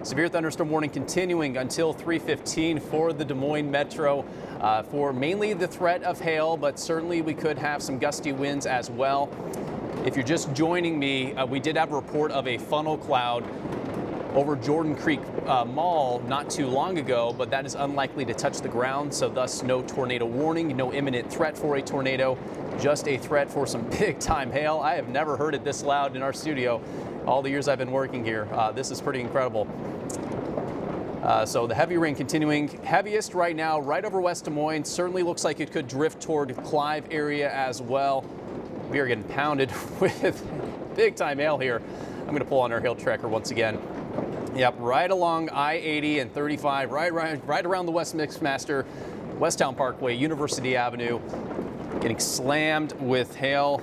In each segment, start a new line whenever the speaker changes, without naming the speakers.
Severe thunderstorm warning continuing until 3:15 for the Des Moines Metro for mainly the threat of hail, but certainly we could have some gusty winds as well. If you're just joining me, we did have a report of a funnel cloud over Jordan Creek Mall not too long ago, but that is unlikely to touch the ground, so thus no tornado warning, no imminent threat for a tornado, just a threat for some big time hail. I have never heard it this loud in our studio all the years I've been working here. This is pretty incredible. So the heavy rain continuing, heaviest right now right over West Des Moines. Certainly looks like it could drift toward Clive area as well. We are getting pounded with big time hail here. I'm going to pull on our hail tracker once again. Yep, right along I-80 and 35, right around the West Mixmaster, Westtown Parkway, University Avenue. Getting slammed with hail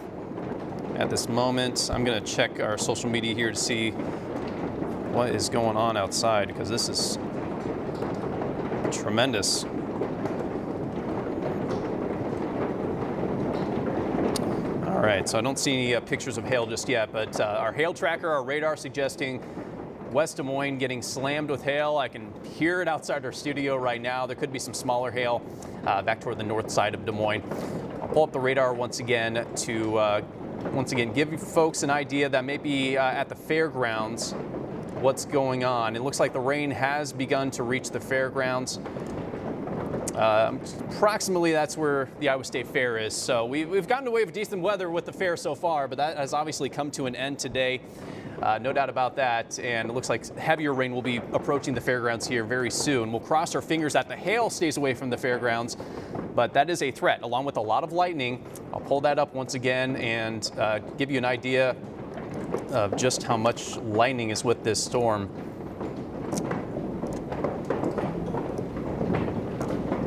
at this moment. I'm going to check our social media here to see what is going on outside, because this is tremendous. All right, so I don't see any pictures of hail just yet, but our hail tracker, our radar suggesting West Des Moines getting slammed with hail. I can hear it outside our studio right now. There could be some smaller hail back toward the north side of Des Moines. I'll pull up the radar once again to give you folks an idea that may be at the fairgrounds what's going on. It looks like the rain has begun to reach the fairgrounds. Approximately that's where the Iowa State Fair is. So we've gotten away with decent weather with the fair so far, but that has obviously come to an end today. No doubt about that. And it looks like heavier rain will be approaching the fairgrounds here very soon. We'll cross our fingers that the hail stays away from the fairgrounds, but that is a threat along with a lot of lightning. I'll pull that up once again and give you an idea of just how much lightning is with this storm.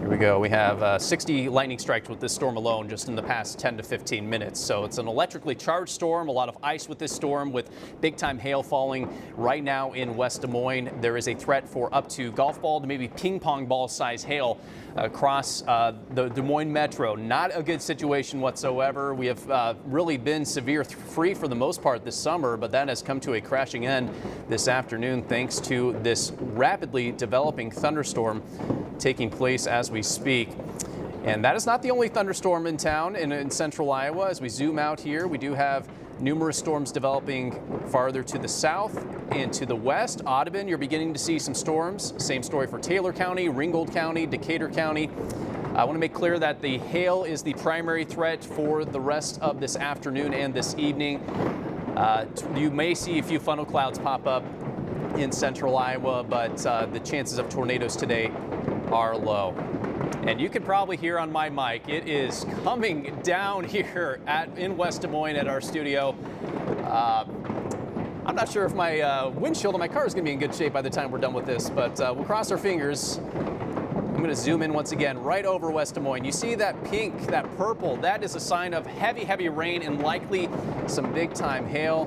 Here we go. We have 60 lightning strikes with this storm alone just in the past 10 to 15 minutes. So it's an electrically charged storm, a lot of ice with this storm with big time hail falling right now in West Des Moines. There is a threat for up to golf ball to maybe ping pong ball size hail across the Des Moines Metro. Not a good situation whatsoever. We have really been severe free for the most part this summer, but that has come to a crashing end this afternoon thanks to this rapidly developing thunderstorm taking place as we speak. And that is not the only thunderstorm in town in central Iowa. As we zoom out here, we do have numerous storms developing farther to the south and to the west. Audubon, you're beginning to see some storms. Same story for Taylor County, Ringgold County, Decatur County. I want to make clear that the hail is the primary threat for the rest of this afternoon and this evening. You may see a few funnel clouds pop up in central Iowa, but the chances of tornadoes today are low. And you can probably hear on my mic, it is coming down here in West Des Moines at our studio. I'm not sure if my windshield on my car is going to be in good shape by the time we're done with this, but we'll cross our fingers. I'm going to zoom in once again right over West Des Moines. You see that pink, that purple, that is a sign of heavy, heavy rain and likely some big time hail.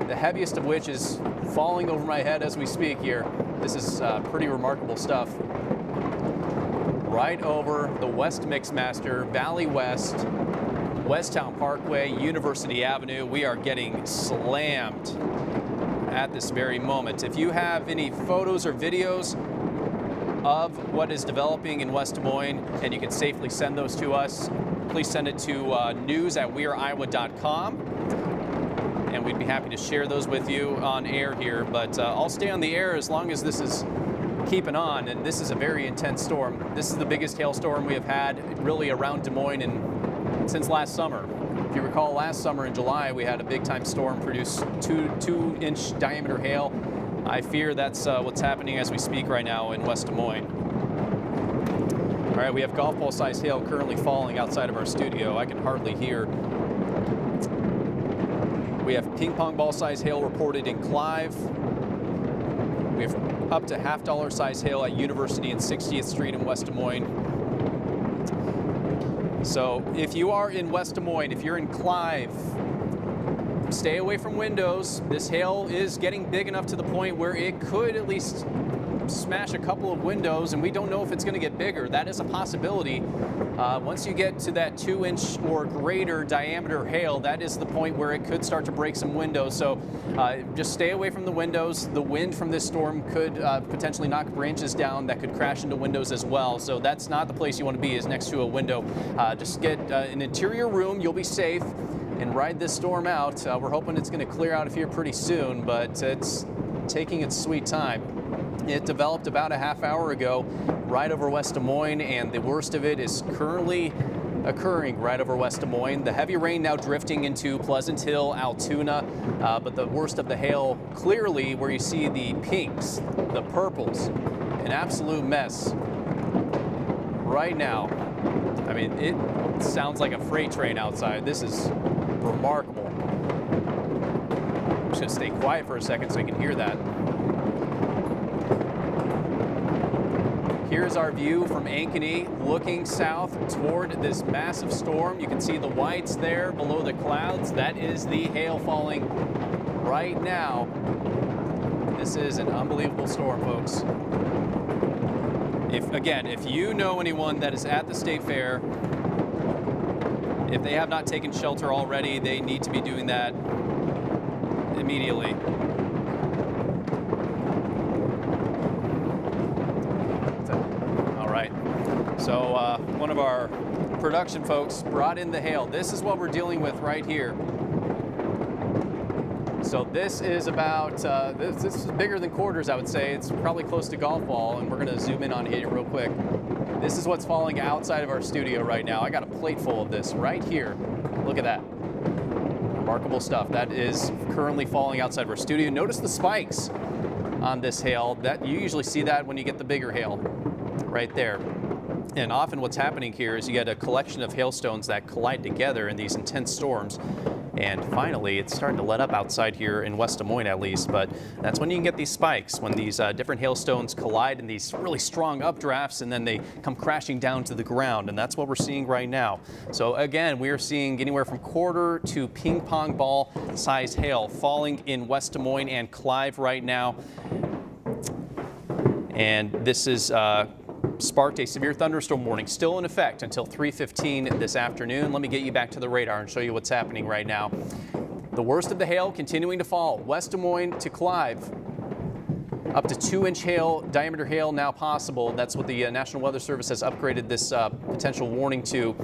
The heaviest of which is falling over my head as we speak here. This is pretty remarkable stuff. Right over the West Mixmaster, Valley West, Westtown Parkway, University Avenue. We are getting slammed at this very moment. If you have any photos or videos of what is developing in West Des Moines and you can safely send those to us, please send it to news@weareiowa.com. And we'd be happy to share those with you on air here. But I'll stay on the air as long as this is keeping on, and this is a very intense storm. This is the biggest hailstorm we have had really around Des Moines since last summer. If you recall, last summer in July, we had a big time storm produce two-inch diameter hail. I fear that's what's happening as we speak right now in West Des Moines. All right, we have golf ball size hail currently falling outside of our studio. I can hardly hear. We have ping pong ball size hail reported in Clive. We have up to $half size hail at University and 60th Street in West Des Moines. So if you are in West Des Moines, if you're in Clive, stay away from windows. This hail is getting big enough to the point where it could at least smash a couple of windows, and we don't know if it's going to get bigger. That is a possibility. Once you get to that 2-inch or greater diameter hail, that is the point where it could start to break some windows. So just stay away from the windows. The wind from this storm could potentially knock branches down that could crash into windows as well. So that's not the place you want to be, is next to a window. Just get an interior room. You'll be safe and ride this storm out. We're hoping it's going to clear out of here pretty soon, but it's taking its sweet time. It developed about a half hour ago right over West Des Moines, and the worst of it is currently occurring right over West Des Moines. The heavy rain now drifting into Pleasant Hill, Altoona, but the worst of the hail clearly where you see the pinks, the purples, an absolute mess right now. I mean, it sounds like a freight train outside. This is remarkable. I'm just gonna stay quiet for a second so you can hear that. Here's our view from Ankeny, looking south toward this massive storm. You can see the whites there below the clouds. That is the hail falling right now. This is an unbelievable storm, folks. If you know anyone that is at the State Fair, if they have not taken shelter already, they need to be doing that immediately. All right. So one of our production folks brought in the hail. This is what we're dealing with right here. So this is about, this is bigger than quarters, I would say. It's probably close to golf ball, and we're going to zoom in on it real quick. This is what's falling outside of our studio right now. I got a plate full of this right here. Look at that. Remarkable stuff. That is currently falling outside of our studio. Notice the spikes on this hail. That you usually see that when you get the bigger hail right there. And often what's happening here is you get a collection of hailstones that collide together in these intense storms. And finally, it's starting to let up outside here in West Des Moines at least, but that's when you can get these spikes, when these different hailstones collide in these really strong updrafts, and then they come crashing down to the ground, and that's what we're seeing right now. So again, we are seeing anywhere from quarter to ping pong ball size hail falling in West Des Moines and Clive right now. And this is sparked a severe thunderstorm warning, still in effect until 3:15 this afternoon. Let me get you back to the radar and show you what's happening right now. The worst of the hail continuing to fall. West Des Moines to Clive. Up to 2-inch hail, diameter hail now possible. That's what the National Weather Service has upgraded this potential warning to.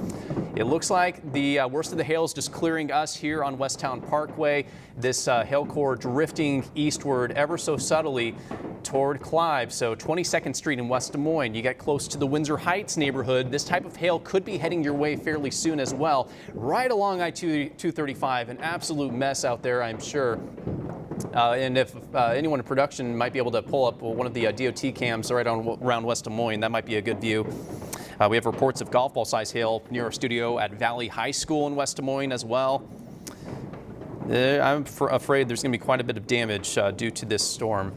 It looks like the worst of the hail is just clearing us here on Westtown Parkway. This hail core drifting eastward ever so subtly toward Clive. So 22nd Street in West Des Moines, you get close to the Windsor Heights neighborhood. This type of hail could be heading your way fairly soon as well. Right along I-235, an absolute mess out there, I'm sure. And if anyone in production might be able to pull up one of the DOT cams right around West Des Moines, that might be a good view. We have reports of golf ball size hail near our studio at Valley High School in West Des Moines as well. I'm afraid there's going to be quite a bit of damage due to this storm,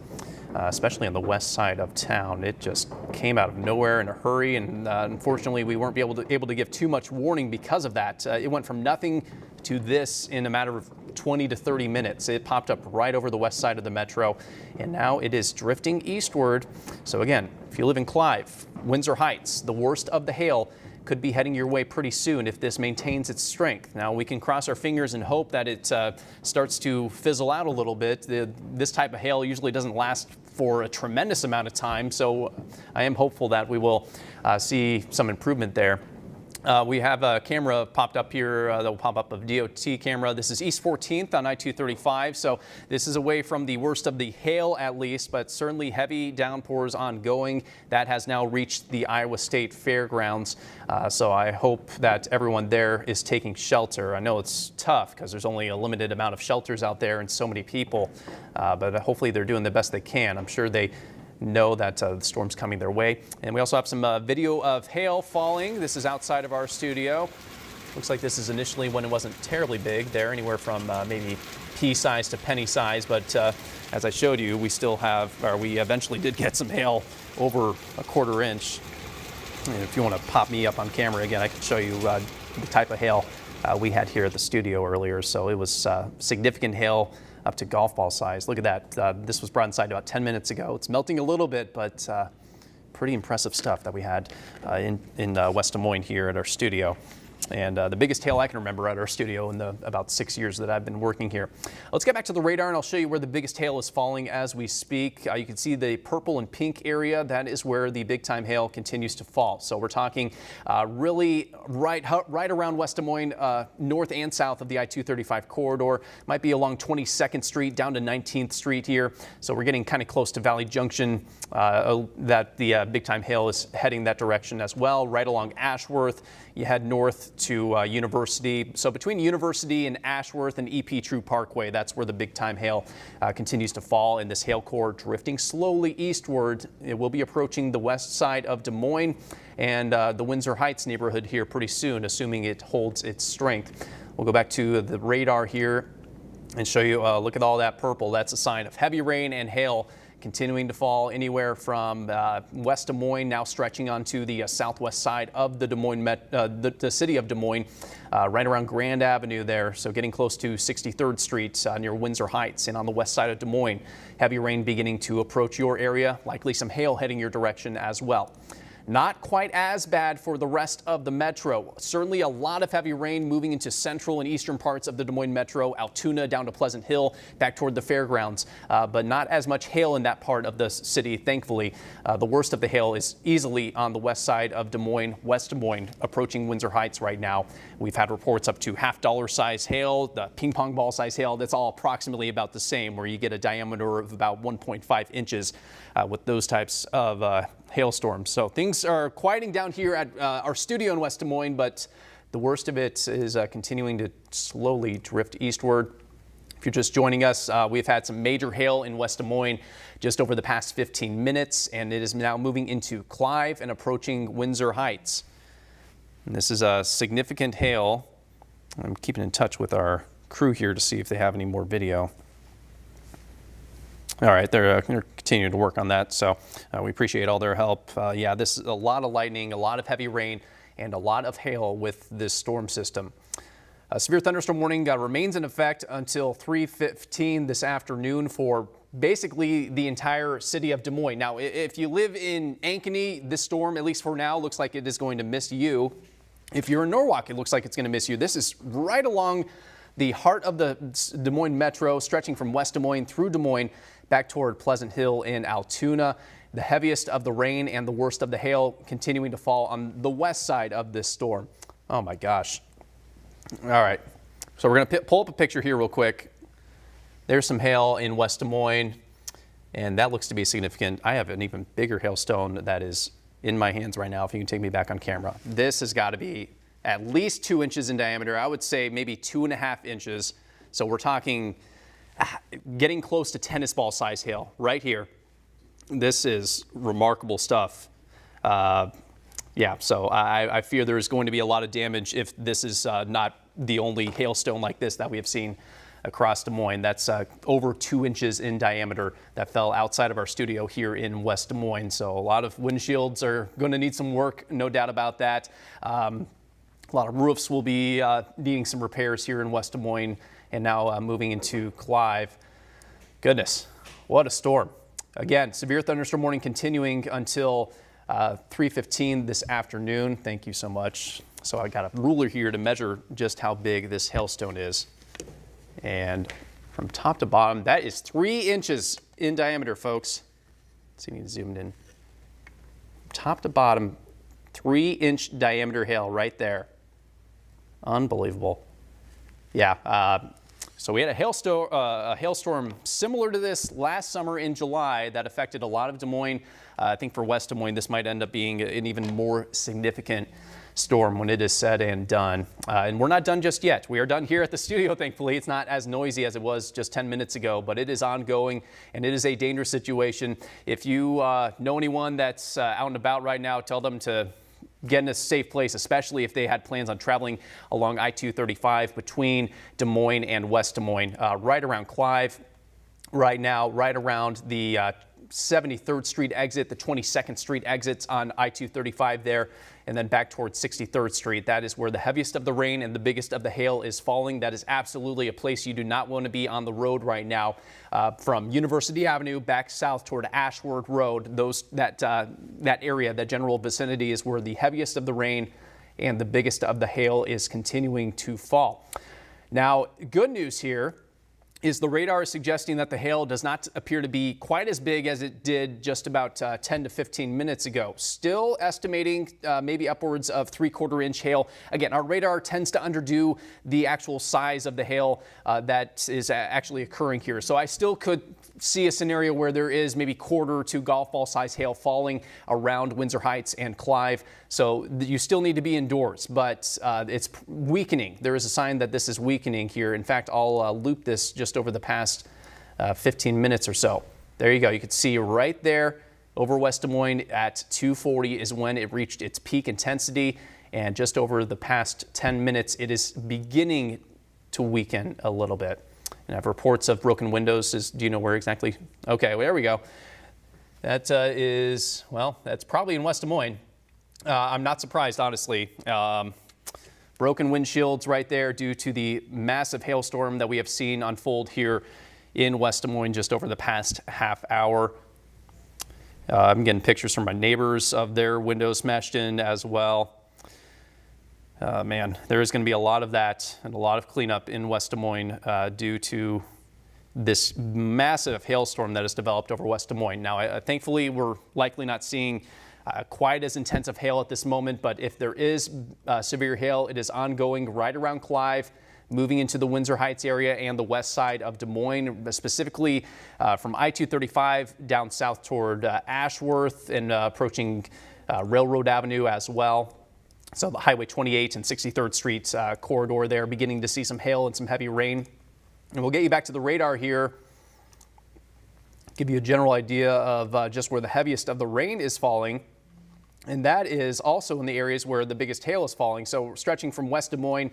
especially on the west side of town. It just came out of nowhere in a hurry, and unfortunately we weren't able to give too much warning because of that. It went from nothing to this in a matter of 20 to 30 minutes. It popped up right over the west side of the metro, and now it is drifting eastward. So again, if you live in Clive, Windsor Heights, the worst of the hail could be heading your way pretty soon if this maintains its strength. Now, we can cross our fingers and hope that it starts to fizzle out a little bit. This type of hail usually doesn't last for a tremendous amount of time, so I am hopeful that we will see some improvement there. We have a camera popped up here that will pop up, of DOT camera. This is East 14th on I-235, so this is away from the worst of the hail at least, but certainly heavy downpours ongoing. That has now reached the Iowa State Fairgrounds, so I hope that everyone there is taking shelter. I know it's tough because there's only a limited amount of shelters out there and so many people, but hopefully they're doing the best they can. I'm sure they know that the storm's coming their way. And we also have some video of hail falling. This is outside of our studio. Looks like this is initially when it wasn't terribly big there, anywhere from maybe pea size to penny size. But as I showed you, we eventually did get some hail over a quarter inch. And if you want to pop me up on camera again, I can show you the type of hail we had here at the studio earlier. So it was significant hail up to golf ball size. Look at that. This was brought inside about 10 minutes ago. It's melting a little bit, but pretty impressive stuff that we had in West Des Moines here at our studio. And the biggest hail I can remember at our studio in the about 6 years that I've been working here. Let's get back to the radar and I'll show you where the biggest hail is falling as we speak. You can see the purple and pink area. That is where the big time hail continues to fall. So we're talking really right around West Des Moines, north and south of the I-235 corridor. Might be along 22nd Street down to 19th Street here. So we're getting kind of close to Valley Junction, that the big time hail is heading that direction as well. Right along Ashworth, you head north to University. So between University and Ashworth and EP True Parkway, that's where the big time hail continues to fall, and this hail core drifting slowly eastward. It will be approaching the west side of Des Moines and the Windsor Heights neighborhood here pretty soon, assuming it holds its strength. We'll go back to the radar here and show you, look at all that purple. That's a sign of heavy rain and hail continuing to fall anywhere from West Des Moines, now stretching onto the southwest side of the Des Moines, the city of Des Moines, right around Grand Avenue there. So getting close to 63rd Street near Windsor Heights, and on the west side of Des Moines. Heavy rain beginning to approach your area, likely some hail heading your direction as well. Not quite as bad for the rest of the metro. Certainly a lot of heavy rain moving into central and eastern parts of the Des Moines metro, Altoona down to Pleasant Hill, back toward the fairgrounds, but not as much hail in that part of the city, thankfully. The worst of the hail is easily on the west side of Des Moines, West Des Moines, approaching Windsor Heights right now. We've had reports up to $half size hail, the ping pong ball size hail. That's all approximately about the same, where you get a diameter of about 1.5 inches with those types of hailstorms. So things are quieting down here at our studio in West Des Moines, but the worst of it is continuing to slowly drift eastward. If you're just joining us, we've had some major hail in West Des Moines just over the past 15 minutes, and it is now moving into Clive and approaching Windsor Heights. And this is a significant hail. I'm keeping in touch with our crew here to see if they have any more video. All right, they're continuing to work on that, so we appreciate all their help. Yeah, this is a lot of lightning, a lot of heavy rain, and a lot of hail with this storm system. A severe thunderstorm warning remains in effect until 3:15 this afternoon for basically the entire city of Des Moines. Now, if you live in Ankeny, this storm, at least for now, looks like it is going to miss you. If you're in Norwalk, it looks like it's going to miss you. This is right along the heart of the Des Moines metro, stretching from West Des Moines through Des Moines back toward Pleasant Hill and Altoona. The heaviest of the rain and the worst of the hail continuing to fall on the west side of this storm. Oh my gosh. All right, so we're going to pull up a picture here real quick. There's some hail in West Des Moines, and that looks to be significant. I have an even bigger hailstone that is in my hands right now, if you can take me back on camera. This has got to be at least 2 inches in diameter. I would say maybe 2.5 inches. So we're talking getting close to tennis ball size hail right here. This is remarkable stuff. Yeah, so I fear there's going to be a lot of damage if this is not the only hailstone like this that we have seen across Des Moines. That's over 2 inches in diameter that fell outside of our studio here in West Des Moines. So a lot of windshields are going to need some work, no doubt about that. A lot of roofs will be needing some repairs here in West Des Moines, and now moving into Clive. Goodness, what a storm. Again, severe thunderstorm warning continuing until 3:15 this afternoon. Thank you so much. So I got a ruler here to measure just how big this hailstone is. And from top to bottom, that is 3 inches in diameter, folks. Let's see if you can zoom in. Top to bottom, 3-inch diameter hail right there. Unbelievable. Yeah, so we had a hailstorm similar to this last summer in July that affected a lot of Des Moines. I think for West Des Moines, this might end up being an even more significant storm when it is said and done. And we're not done just yet. We are done here at the studio, thankfully. It's not as noisy as it was just 10 minutes ago, but it is ongoing, and it is a dangerous situation. If you know anyone that's out and about right now, tell them to get in a safe place, especially if they had plans on traveling along I-235 between Des Moines and West Des Moines, right around Clive right now, right around the 73rd Street exit, the 22nd Street exits on I-235 there, and then back towards 63rd Street. That is where the heaviest of the rain and the biggest of the hail is falling. That is absolutely a place you do not want to be on the road right now. From University Avenue back south toward Ashward Road, that area, that general vicinity, is where the heaviest of the rain and the biggest of the hail is continuing to fall. Now, good news here is the radar is suggesting that the hail does not appear to be quite as big as it did just about 10 to 15 minutes ago. Still estimating maybe upwards of 3/4 inch hail. Again, our radar tends to underdo the actual size of the hail that is actually occurring here. So I still could see a scenario where there is maybe quarter to golf ball size hail falling around Windsor Heights and Clive. So you still need to be indoors, but it's weakening. There is a sign that this is weakening here. In fact, I'll loop this just over the past 15 minutes or so. There you go. You can see right there over West Des Moines at 2:40 is when it reached its peak intensity. And just over the past 10 minutes, it is beginning to weaken a little bit. And I have reports of broken windows. Do you know where exactly? Okay, well, there we go. That that's probably in West Des Moines. I'm not surprised, honestly. Broken windshields right there due to the massive hailstorm that we have seen unfold here in West Des Moines just over the past half hour. I'm getting pictures from my neighbors of their windows smashed in as well. Man, there is going to be a lot of that and a lot of cleanup in West Des Moines due to this massive hailstorm that has developed over West Des Moines. Now, thankfully, we're likely not seeing quite as intensive hail at this moment, but if there is severe hail, it is ongoing right around Clive, moving into the Windsor Heights area and the west side of Des Moines, specifically from I-235 down south toward Ashworth and approaching Railroad Avenue as well. So the Highway 28 and 63rd Street corridor there, beginning to see some hail and some heavy rain. And we'll get you back to the radar here, give you a general idea of just where the heaviest of the rain is falling. And that is also in the areas where the biggest hail is falling. So stretching from West Des Moines,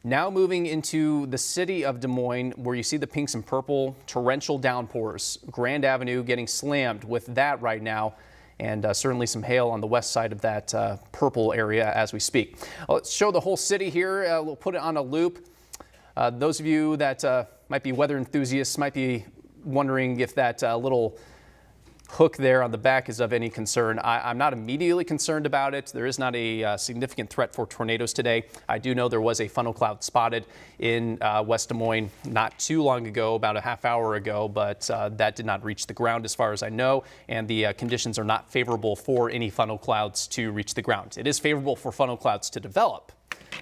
now moving into the city of Des Moines, where you see the pinks and purple torrential downpours. Grand Avenue getting slammed with that right now. And certainly some hail on the west side of that purple area as we speak. Let's show the whole city here. We'll put it on a loop. Those of you that might be weather enthusiasts might be wondering if that little hook there on the back is of any concern. I'm not immediately concerned about it. There is not a significant threat for tornadoes today. I do know there was a funnel cloud spotted in West Des Moines not too long ago, about a half hour ago, but that did not reach the ground as far as I know, and the conditions are not favorable for any funnel clouds to reach the ground. It is favorable for funnel clouds to develop,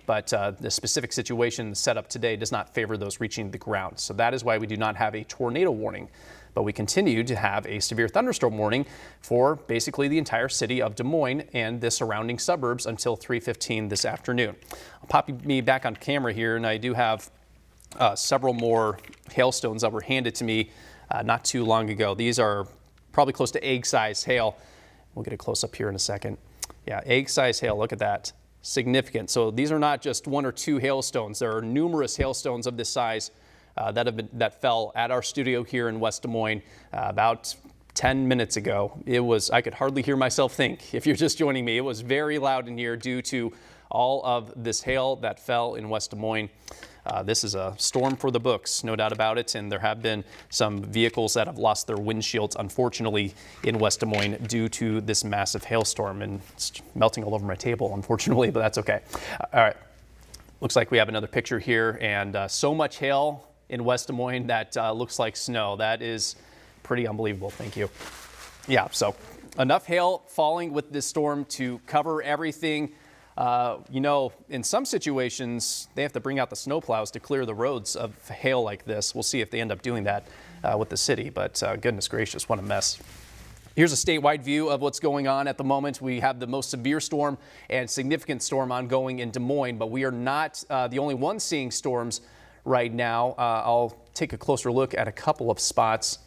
but the specific situation set up today does not favor those reaching the ground. So that is why we do not have a tornado warning. But we continue to have a severe thunderstorm warning for basically the entire city of Des Moines and the surrounding suburbs until 3:15 this afternoon. I'll pop me back on camera here, and I do have several more hailstones that were handed to me not too long ago. These are probably close to egg-sized hail. We'll get a close-up here in a second. Yeah, egg-sized hail, look at that. Significant. So these are not just one or two hailstones. There are numerous hailstones of this size that fell at our studio here in West Des Moines about 10 minutes ago. I could hardly hear myself think. If you're just joining me, it was very loud in here due to all of this hail that fell in West Des Moines. This is a storm for the books, no doubt about it, and there have been some vehicles that have lost their windshields, unfortunately, in West Des Moines due to this massive hailstorm, and it's melting all over my table, unfortunately, but that's okay. All right, looks like we have another picture here, and so much hail in West Des Moines that looks like snow. That is pretty unbelievable. Thank you. Yeah, so enough hail falling with this storm to cover everything. You know, in some situations, they have to bring out the snowplows to clear the roads of hail like this. We'll see if they end up doing that with the city, but goodness gracious, what a mess. Here's a statewide view of what's going on at the moment. We have the most severe storm and significant storm ongoing in Des Moines, but we are not the only ones seeing storms right now. I'll take a closer look at a couple of spots.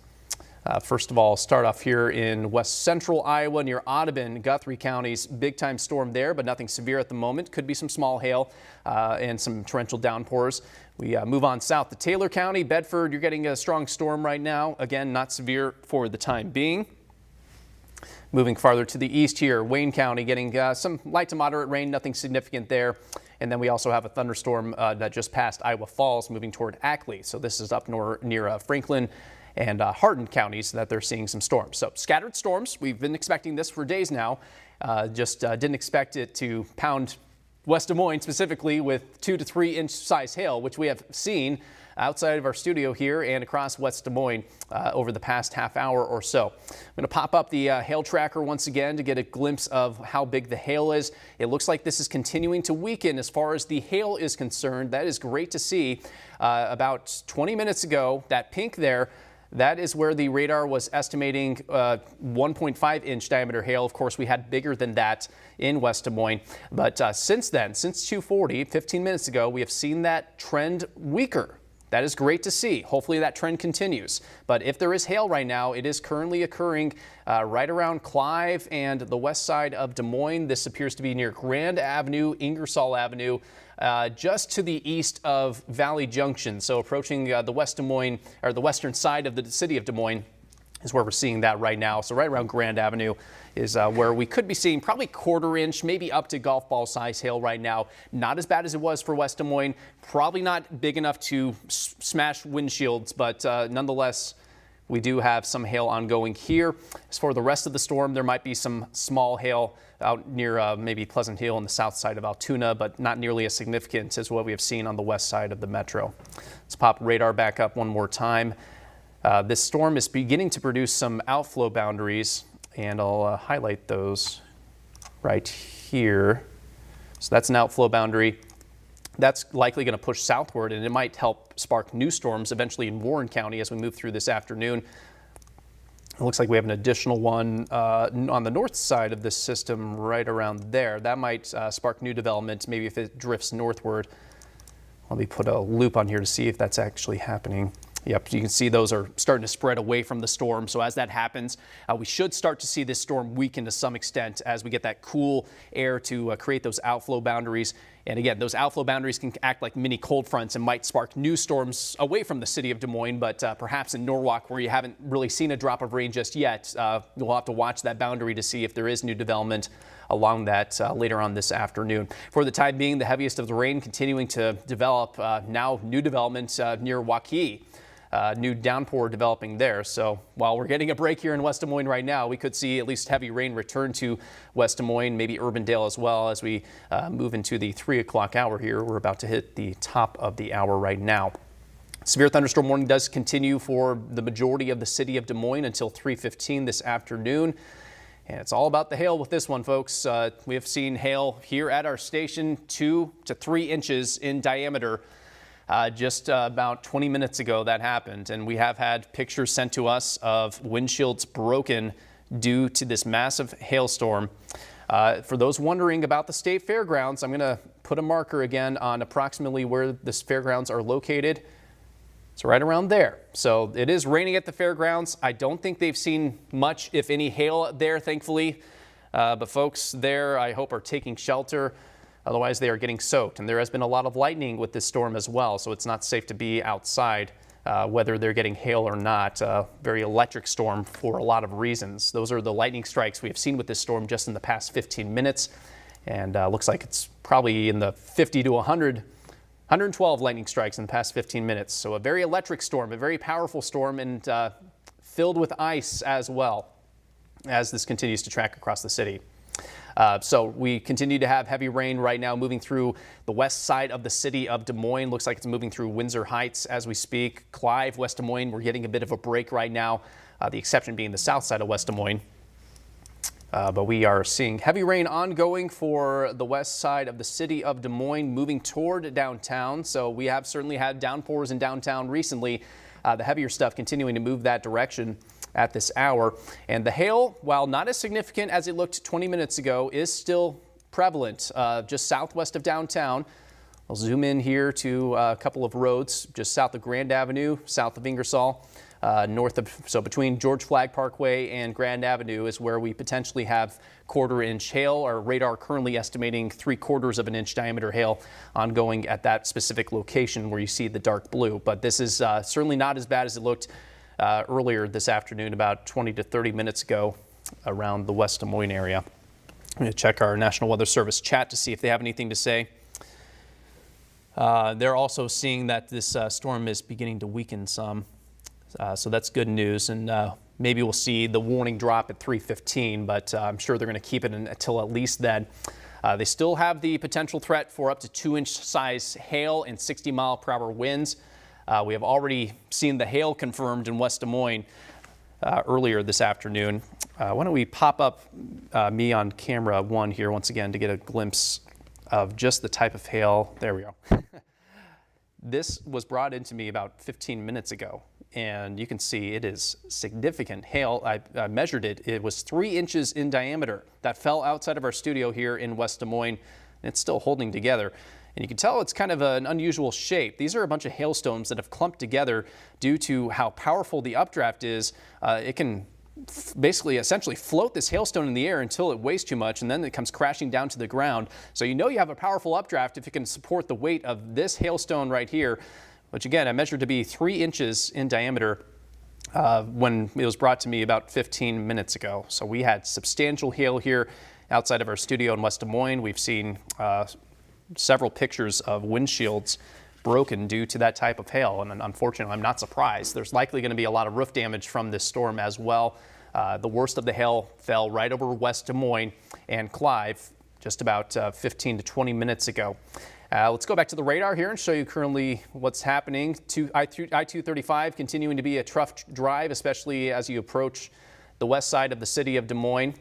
First of all, start off here in west central Iowa near Audubon, Guthrie counties. Big time storm there, but nothing severe at the moment. Could be some small hail and some torrential downpours. We move on south to Taylor County, Bedford. You're getting a strong storm right now. Again, not severe for the time being. Moving farther to the east here, Wayne County getting some light to moderate rain, nothing significant there. And then we also have a thunderstorm that just passed Iowa Falls moving toward Ackley. So this is up near Franklin and Hardin counties that they're seeing some storms. So scattered storms. We've been expecting this for days now. Just didn't expect it to pound West Des Moines specifically with 2 to 3 inch size hail, which we have seen outside of our studio here and across West Des Moines over the past half hour or so. I'm going to pop up the hail tracker once again to get a glimpse of how big the hail is. It looks like this is continuing to weaken as far as the hail is concerned. That is great to see. About 20 minutes ago, that pink there, that is where the radar was estimating 1.5 inch diameter hail. Of course, we had bigger than that in West Des Moines. But since then, since 2:40, 15 minutes ago, we have seen that trend weaker. That is great to see. Hopefully that trend continues. But if there is hail right now, it is currently occurring right around Clive and the west side of Des Moines. This appears to be near Grand Avenue, Ingersoll Avenue, just to the east of Valley Junction. So approaching the West Des Moines, or the western side of the city of Des Moines, is where we're seeing that right now. So right around Grand Avenue is where we could be seeing probably quarter inch, maybe up to golf ball size hail right now. Not as bad as it was for West Des Moines. Probably not big enough to smash windshields, but nonetheless, we do have some hail ongoing here. As for the rest of the storm, there might be some small hail out near maybe Pleasant Hill on the south side of Altoona, but not nearly as significant as what we have seen on the west side of the metro. Let's pop radar back up one more time. This storm is beginning to produce some outflow boundaries, and I'll highlight those right here. So that's an outflow boundary. That's likely going to push southward, and it might help spark new storms eventually in Warren County as we move through this afternoon. It looks like we have an additional one on the north side of this system right around there. That might spark new development, maybe if it drifts northward. Let me put a loop on here to see if that's actually happening. Yep, you can see those are starting to spread away from the storm. So as that happens, we should start to see this storm weaken to some extent as we get that cool air to create those outflow boundaries. And again, those outflow boundaries can act like mini cold fronts and might spark new storms away from the city of Des Moines, but perhaps in Norwalk, where you haven't really seen a drop of rain just yet, you'll have to watch that boundary to see if there is new development along that later on this afternoon. For the time being, the heaviest of the rain continuing to develop, now new development near Waukee. New downpour developing there. So while we're getting a break here in West Des Moines right now, we could see at least heavy rain return to West Des Moines, maybe Urbandale as well as we move into the 3 o'clock hour here. We're about to hit the top of the hour right now. Severe thunderstorm warning does continue for the majority of the city of Des Moines until 3:15 this afternoon. And it's all about the hail with this one, folks. We have seen hail here at our station 2 to 3 inches in diameter. Just about 20 minutes ago that happened, and we have had pictures sent to us of windshields broken due to this massive hailstorm. For those wondering about the state fairgrounds, I'm going to put a marker again on approximately where the fairgrounds are located. It's right around there. So it is raining at the fairgrounds. I don't think they've seen much, if any, hail there, thankfully. But folks there, I hope, are taking shelter. Otherwise, they are getting soaked. And there has been a lot of lightning with this storm as well, so it's not safe to be outside, whether they're getting hail or not. Very electric storm for a lot of reasons. Those are the lightning strikes we have seen with this storm just in the past 15 minutes. And looks like it's probably in the 50 to 112 lightning strikes in the past 15 minutes. So a very electric storm, a very powerful storm, and filled with ice as well as this continues to track across the city. So we continue to have heavy rain right now moving through the west side of the city of Des Moines. Looks like it's moving through Windsor Heights as we speak. Clive, West Des Moines, we're getting a bit of a break right now, the exception being the south side of West Des Moines. But we are seeing heavy rain ongoing for the west side of the city of Des Moines moving toward downtown. So we have certainly had downpours in downtown recently. The heavier stuff continuing to move that direction at this hour. And the hail, while not as significant as it looked 20 minutes ago, is still prevalent just southwest of downtown. I'll zoom in here to a couple of roads just south of Grand Avenue, south of Ingersoll. so between George Flagg Parkway and Grand Avenue is where we potentially have quarter-inch hail. Our radar currently estimating 3/4 of an inch diameter hail ongoing at that specific location where you see the dark blue. But this is certainly not as bad as it looked earlier this afternoon, about 20 to 30 minutes ago around the West Des Moines area. I'm going to check our National Weather Service chat to see if they have anything to say. They're also seeing that this storm is beginning to weaken some. So that's good news, and maybe we'll see the warning drop at 3:15, but I'm sure they're going to keep it until at least then. They still have the potential threat for up to 2-inch size hail and 60-mile-per-hour winds. We have already seen the hail confirmed in West Des Moines earlier this afternoon. Why don't we pop up me on camera 1 here once again to get a glimpse of just the type of hail. There we go. This was brought into me about 15 minutes ago, and you can see it is significant hail. I measured it. It was 3 inches in diameter that fell outside of our studio here in West Des Moines, and it's still holding together. And you can tell it's kind of an unusual shape. These are a bunch of hailstones that have clumped together due to how powerful the updraft is. It can basically essentially float this hailstone in the air until it weighs too much, and then it comes crashing down to the ground. So you know you have a powerful updraft if it can support the weight of this hailstone right here, which again I measured to be 3 inches in diameter when it was brought to me about 15 minutes ago. So we had substantial hail here outside of our studio in West Des Moines. We've seen several pictures of windshields broken due to that type of hail, and unfortunately I'm not surprised. There's likely going to be a lot of roof damage from this storm as well. The worst of the hail fell right over West Des Moines and Clive just about 15 to 20 minutes ago. Let's go back to the radar here and show you currently what's happening. I-235 continuing to be a tough drive, especially as you approach the west side of the city of Des Moines.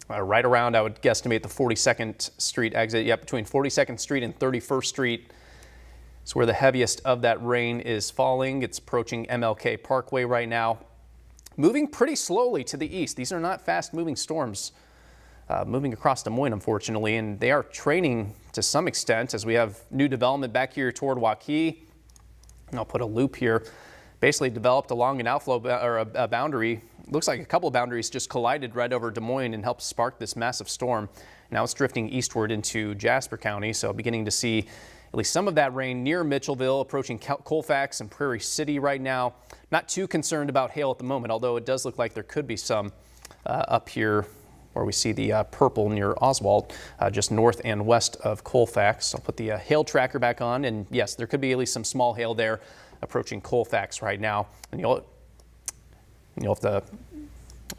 Right around, I would guesstimate, the 42nd Street exit. Yeah, between 42nd Street and 31st Street. It's where the heaviest of that rain is falling. It's approaching MLK Parkway right now. Moving pretty slowly to the east. These are not fast-moving storms moving across Des Moines, unfortunately, and they are training to some extent as we have new development back here toward Waukee. And I'll put a loop here. Basically developed along an outflow or a boundary. Looks like a couple of boundaries just collided right over Des Moines and helped spark this massive storm. Now it's drifting eastward into Jasper County, so beginning to see at least some of that rain near Mitchellville, approaching Colfax and Prairie City right now. Not too concerned about hail at the moment, although it does look like there could be some up here where we see the purple near Oswald, just north and west of Colfax. I'll put the hail tracker back on, and yes, there could be at least some small hail there approaching Colfax right now. And you'll have to,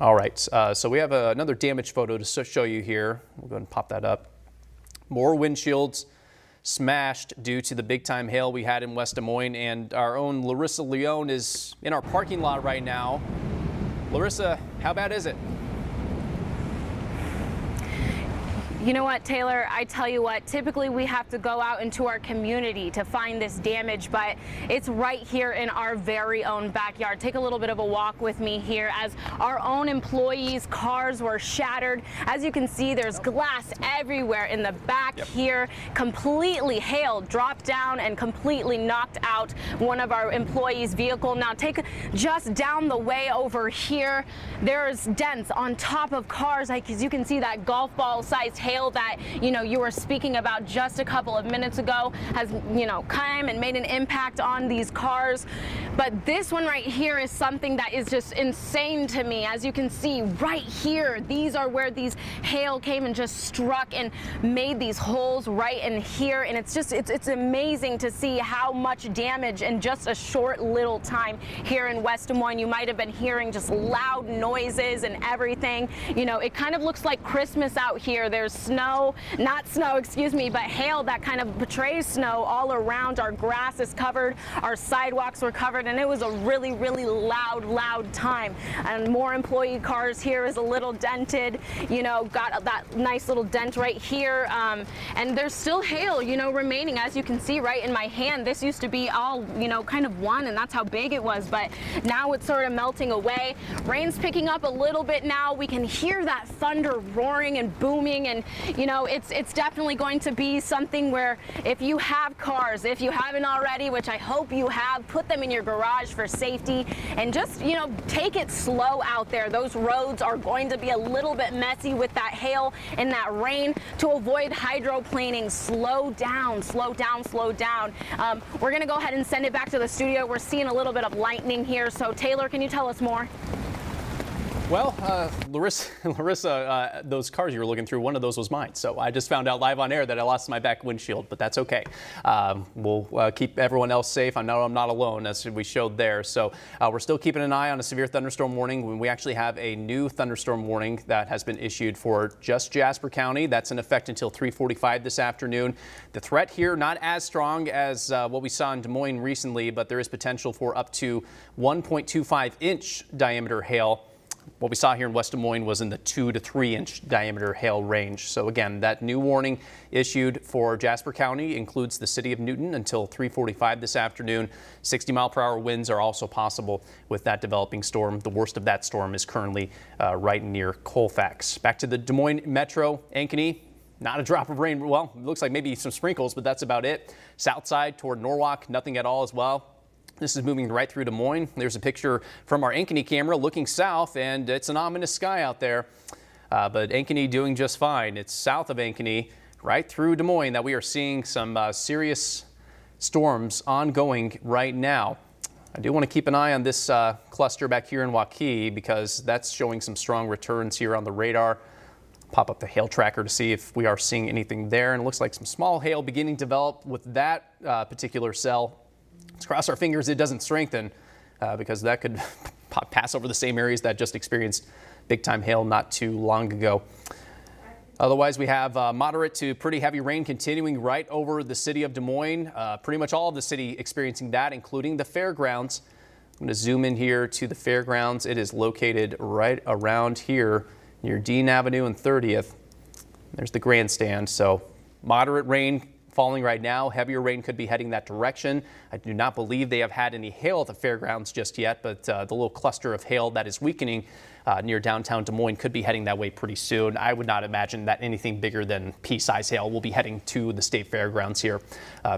all right, so we have another damage photo to show you here. We'll go ahead and pop that up. More windshields smashed due to the big time hail we had in West Des Moines, and our own Larissa Leone is in our parking lot right now. Larissa, how bad is it?
You know what, Taylor, I tell you what, typically we have to go out into our community to find this damage, but it's right here in our very own backyard. Take a little bit of a walk with me here as our own employees' cars were shattered. As you can see, there's glass everywhere in the back here. Completely hail dropped down and completely knocked out one of our employees' vehicle. Now take just down the way over here, there's dents on top of cars. Like, as you can see, that golf ball sized hail that you were speaking about just a couple of minutes ago has come and made an impact on these cars. But this one right here is something that is just insane to me. As you can see right here, these are where these hail came and just struck and made these holes right in here, and it's amazing to see how much damage in just a short little time here in West Des Moines. You might have been hearing just loud noises and everything. It kind of looks like Christmas out here. There's not snow, excuse me, but hail that kind of portrays snow all around. Our grass is covered, our sidewalks were covered, and it was a really, really loud time. And more employee cars here is a little dented, got that nice little dent right here. And there's still hail, remaining. As you can see right in my hand, this used to be all, kind of one, and that's how big it was, but now it's sort of melting away. Rain's picking up a little bit now. We can hear that thunder roaring and booming, and you know, it's definitely going to be something where if you have cars, if you haven't already, which I hope you have, put them in your garage for safety and just, you know, take it slow out there. Those roads are going to be a little bit messy with that hail and that rain. To avoid hydroplaning, slow down, slow down, slow down. We're going to go ahead and send it back to the studio. We're seeing a little bit of lightning here. So Taylor, can you tell us more?
Well, Larissa, those cars you were looking through, one of those was mine. So I just found out live on air that I lost my back windshield, but that's okay. We'll keep everyone else safe. I know I'm not alone, as we showed there. So we're still keeping an eye on a severe thunderstorm warning. When we actually have a new thunderstorm warning that has been issued for just Jasper County. That's in effect until 3:45 this afternoon. The threat here not as strong as what we saw in Des Moines recently, but there is potential for up to 1.25-inch diameter hail. What we saw here in West Des Moines was in the 2 to 3 inch diameter hail range. So again, that new warning issued for Jasper County includes the city of Newton until 3:45 this afternoon. 60-mile-per-hour winds are also possible with that developing storm. The worst of that storm is currently right near Colfax. Back to the Des Moines Metro, Ankeny. Not a drop of rain. Well, it looks like maybe some sprinkles, but that's about it. South side toward Norwalk, nothing at all as well. This is moving right through Des Moines. There's a picture from our Ankeny camera looking south, and it's an ominous sky out there. But Ankeny doing just fine. It's south of Ankeny, right through Des Moines, that we are seeing some serious storms ongoing right now. I do want to keep an eye on this cluster back here in Waukee because that's showing some strong returns here on the radar. Pop up the hail tracker to see if we are seeing anything there. And it looks like some small hail beginning to develop with that particular cell. Let's cross our fingers it doesn't strengthen because that could pass over the same areas that just experienced big time hail not too long ago. Otherwise, we have moderate to pretty heavy rain continuing right over the city of Des Moines. Pretty much all of the city experiencing that, including the fairgrounds. I'm going to zoom in here to the fairgrounds. It is located right around here near Dean Avenue and 30th. There's the grandstand. So moderate rain falling right now. Heavier rain could be heading that direction. I do not believe they have had any hail at the fairgrounds just yet, but the little cluster of hail that is weakening near downtown Des Moines could be heading that way pretty soon. I would not imagine that anything bigger than pea-size hail will be heading to the state fairgrounds here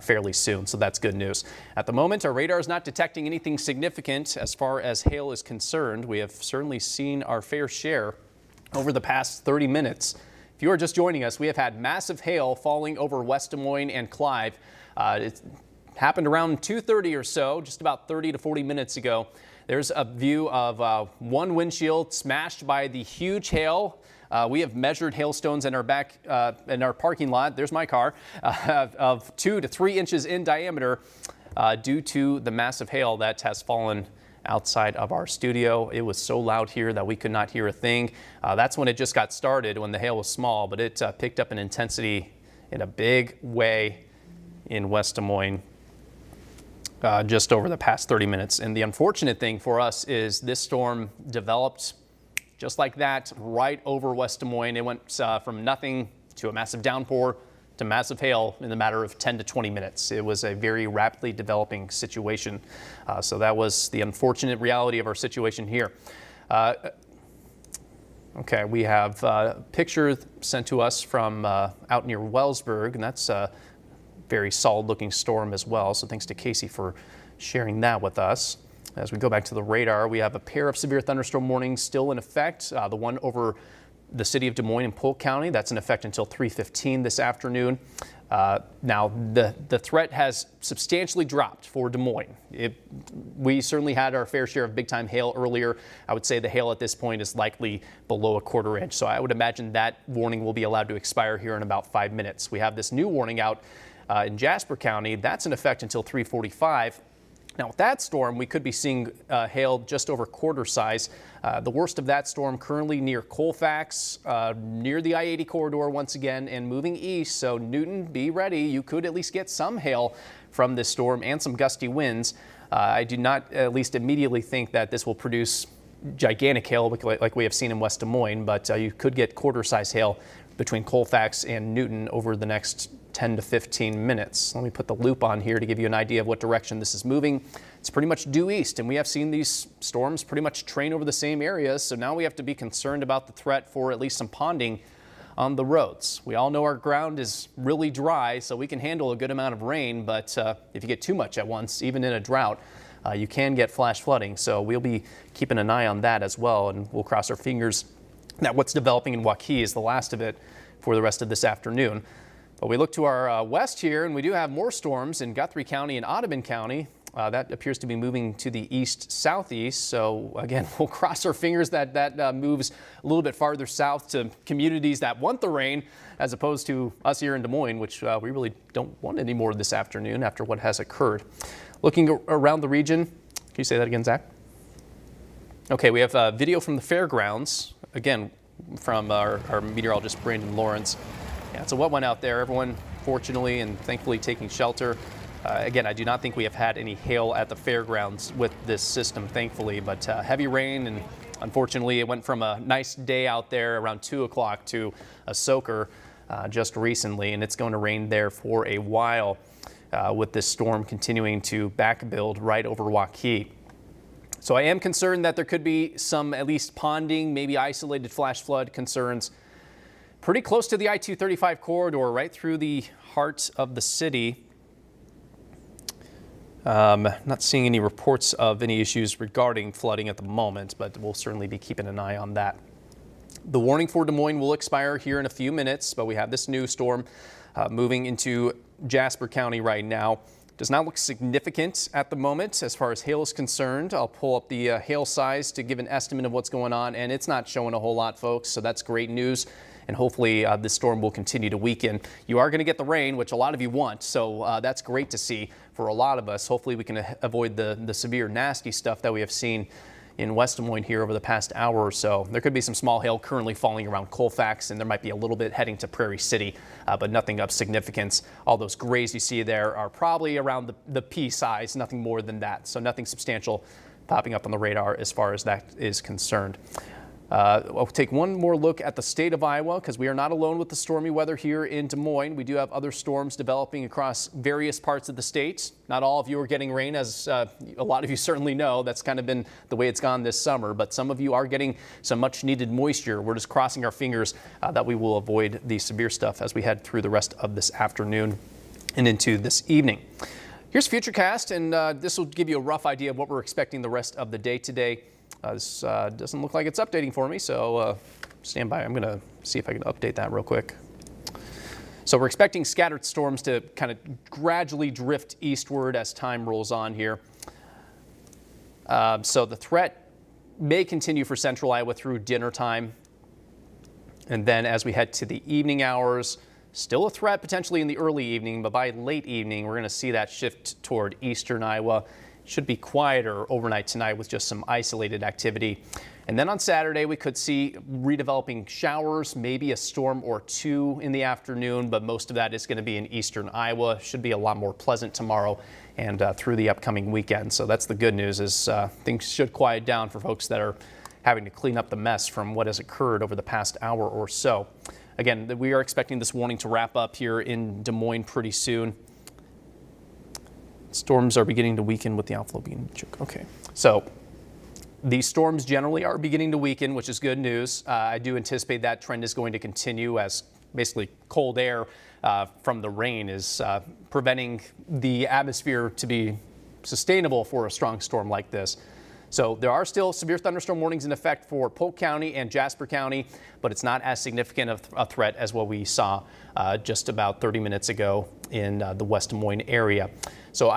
fairly soon, so that's good news. At the moment, our radar is not detecting anything significant as far as hail is concerned. We have certainly seen our fair share over the past 30 minutes. If you are just joining us, we have had massive hail falling over West Des Moines and Clive. It happened around 2:30 or so, just about 30 to 40 minutes ago. There's a view of one windshield smashed by the huge hail. We have measured hailstones in our parking lot. There's my car of 2 to 3 inches in diameter due to the massive hail that has fallen outside of our studio. It was so loud here that we could not hear a thing. That's when it just got started, when the hail was small, but it picked up in intensity in a big way in West Des Moines just over the past 30 minutes. And the unfortunate thing for us is this storm developed just like that right over West Des Moines. It went from nothing to a massive downpour to massive hail in the matter of 10 to 20 minutes. It was a very rapidly developing situation. So that was the unfortunate reality of our situation here. Okay, we have a picture sent to us from out near Wellsburg, and that's a very solid looking storm as well. So thanks to Casey for sharing that with us. As we go back to the radar, we have a pair of severe thunderstorm warnings still in effect. The one over the city of Des Moines and Polk County, that's in effect until 3:15 this afternoon. Now, the threat has substantially dropped for Des Moines. We certainly had our fair share of big-time hail earlier. I would say the hail at this point is likely below a quarter inch, so I would imagine that warning will be allowed to expire here in about 5 minutes. We have this new warning out in Jasper County. That's in effect until 3:45. Now, with that storm, we could be seeing hail just over quarter size. The worst of that storm currently near Colfax, near the I-80 corridor once again, and moving east. So Newton, be ready. You could at least get some hail from this storm and some gusty winds. I do not at least immediately think that this will produce gigantic hail like we have seen in West Des Moines, but you could get quarter-size hail between Colfax and Newton over the next 10 to 15 minutes. Let me put the loop on here to give you an idea of what direction this is moving. It's pretty much due east, and we have seen these storms pretty much train over the same areas, so now we have to be concerned about the threat for at least some ponding on the roads. We all know our ground is really dry, so we can handle a good amount of rain, but if you get too much at once, even in a drought, you can get flash flooding. So we'll be keeping an eye on that as well, and we'll cross our fingers that what's developing in Waukee is the last of it for the rest of this afternoon. But we look to our west here, and we do have more storms in Guthrie County and Audubon County. That appears to be moving to the east-southeast. So again, we'll cross our fingers that that moves a little bit farther south to communities that want the rain, as opposed to us here in Des Moines, which we really don't want any more this afternoon after what has occurred. Looking around the region, can you say that again, Zach? Okay, we have video from the fairgrounds, again, from our meteorologist, Brandon Lawrence. Yeah, it's a wet one out there. Everyone, fortunately and thankfully, taking shelter. Again, I do not think we have had any hail at the fairgrounds with this system, thankfully, but heavy rain, and unfortunately it went from a nice day out there around 2 o'clock to a soaker just recently, and it's going to rain there for a while with this storm continuing to back build right over Waukee. So I am concerned that there could be some at least ponding, maybe isolated flash flood concerns pretty close to the I-235 corridor, right through the heart of the city. Not seeing any reports of any issues regarding flooding at the moment, but we'll certainly be keeping an eye on that. The warning for Des Moines will expire here in a few minutes, but we have this new storm moving into Jasper County right now. Does not look significant at the moment as far as hail is concerned. I'll pull up the hail size to give an estimate of what's going on, and it's not showing a whole lot, folks, so that's great news. And hopefully this storm will continue to weaken. You are going to get the rain, which a lot of you want, so that's great to see for a lot of us. Hopefully we can avoid the severe nasty stuff that we have seen in West Des Moines here over the past hour or so. There could be some small hail currently falling around Colfax, and there might be a little bit heading to Prairie City, but nothing of significance. All those grays you see there are probably around the pea size, nothing more than that. So nothing substantial popping up on the radar as far as that is concerned. I'll take one more look at the state of Iowa, because we are not alone with the stormy weather here in Des Moines. We do have other storms developing across various parts of the state. Not all of you are getting rain, as a lot of you certainly know. That's kind of been the way it's gone this summer, but some of you are getting some much needed moisture. We're just crossing our fingers that we will avoid the severe stuff as we head through the rest of this afternoon and into this evening. Here's Futurecast, and this will give you a rough idea of what we're expecting the rest of the day today. This doesn't look like it's updating for me, so stand by. I'm going to see if I can update that real quick. So we're expecting scattered storms to kind of gradually drift eastward as time rolls on here. So the threat may continue for central Iowa through dinner time. And then as we head to the evening hours, still a threat potentially in the early evening, but by late evening, we're going to see that shift toward eastern Iowa. Should be quieter overnight tonight with just some isolated activity. And then on Saturday, we could see redeveloping showers, maybe a storm or two in the afternoon, but most of that is going to be in eastern Iowa. Should be a lot more pleasant tomorrow and through the upcoming weekend. So that's the good news, is things should quiet down for folks that are having to clean up the mess from what has occurred over the past hour or so. Again, we are expecting this warning to wrap up here in Des Moines pretty soon. Storms are beginning to weaken with the outflow being okay. So these storms generally are beginning to weaken, which is good news. I do anticipate that trend is going to continue as basically cold air from the rain is preventing the atmosphere to be sustainable for a strong storm like this. So there are still severe thunderstorm warnings in effect for Polk County and Jasper County, but it's not as significant of a threat as what we saw just about 30 minutes ago in the West Des Moines area. So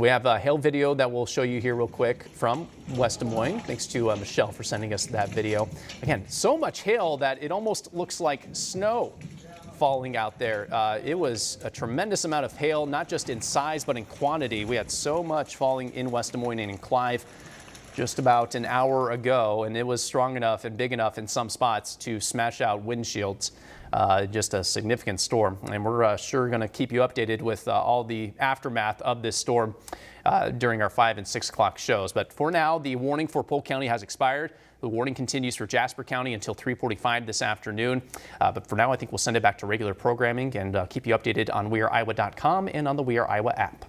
we have a hail video that we'll show you here real quick from West Des Moines. Thanks to Michelle for sending us that video. Again, so much hail that it almost looks like snow falling out there. It was a tremendous amount of hail, not just in size, but in quantity. We had so much falling in West Des Moines and in Clive just about an hour ago, and it was strong enough and big enough in some spots to smash out windshields. Just a significant storm, and we're sure going to keep you updated with all the aftermath of this storm during our 5 and 6 o'clock shows. But for now, the warning for Polk County has expired. The warning continues for Jasper County until 3:45 this afternoon. But for now, I think we'll send it back to regular programming and keep you updated on weareiowa.com and on the We Are Iowa app.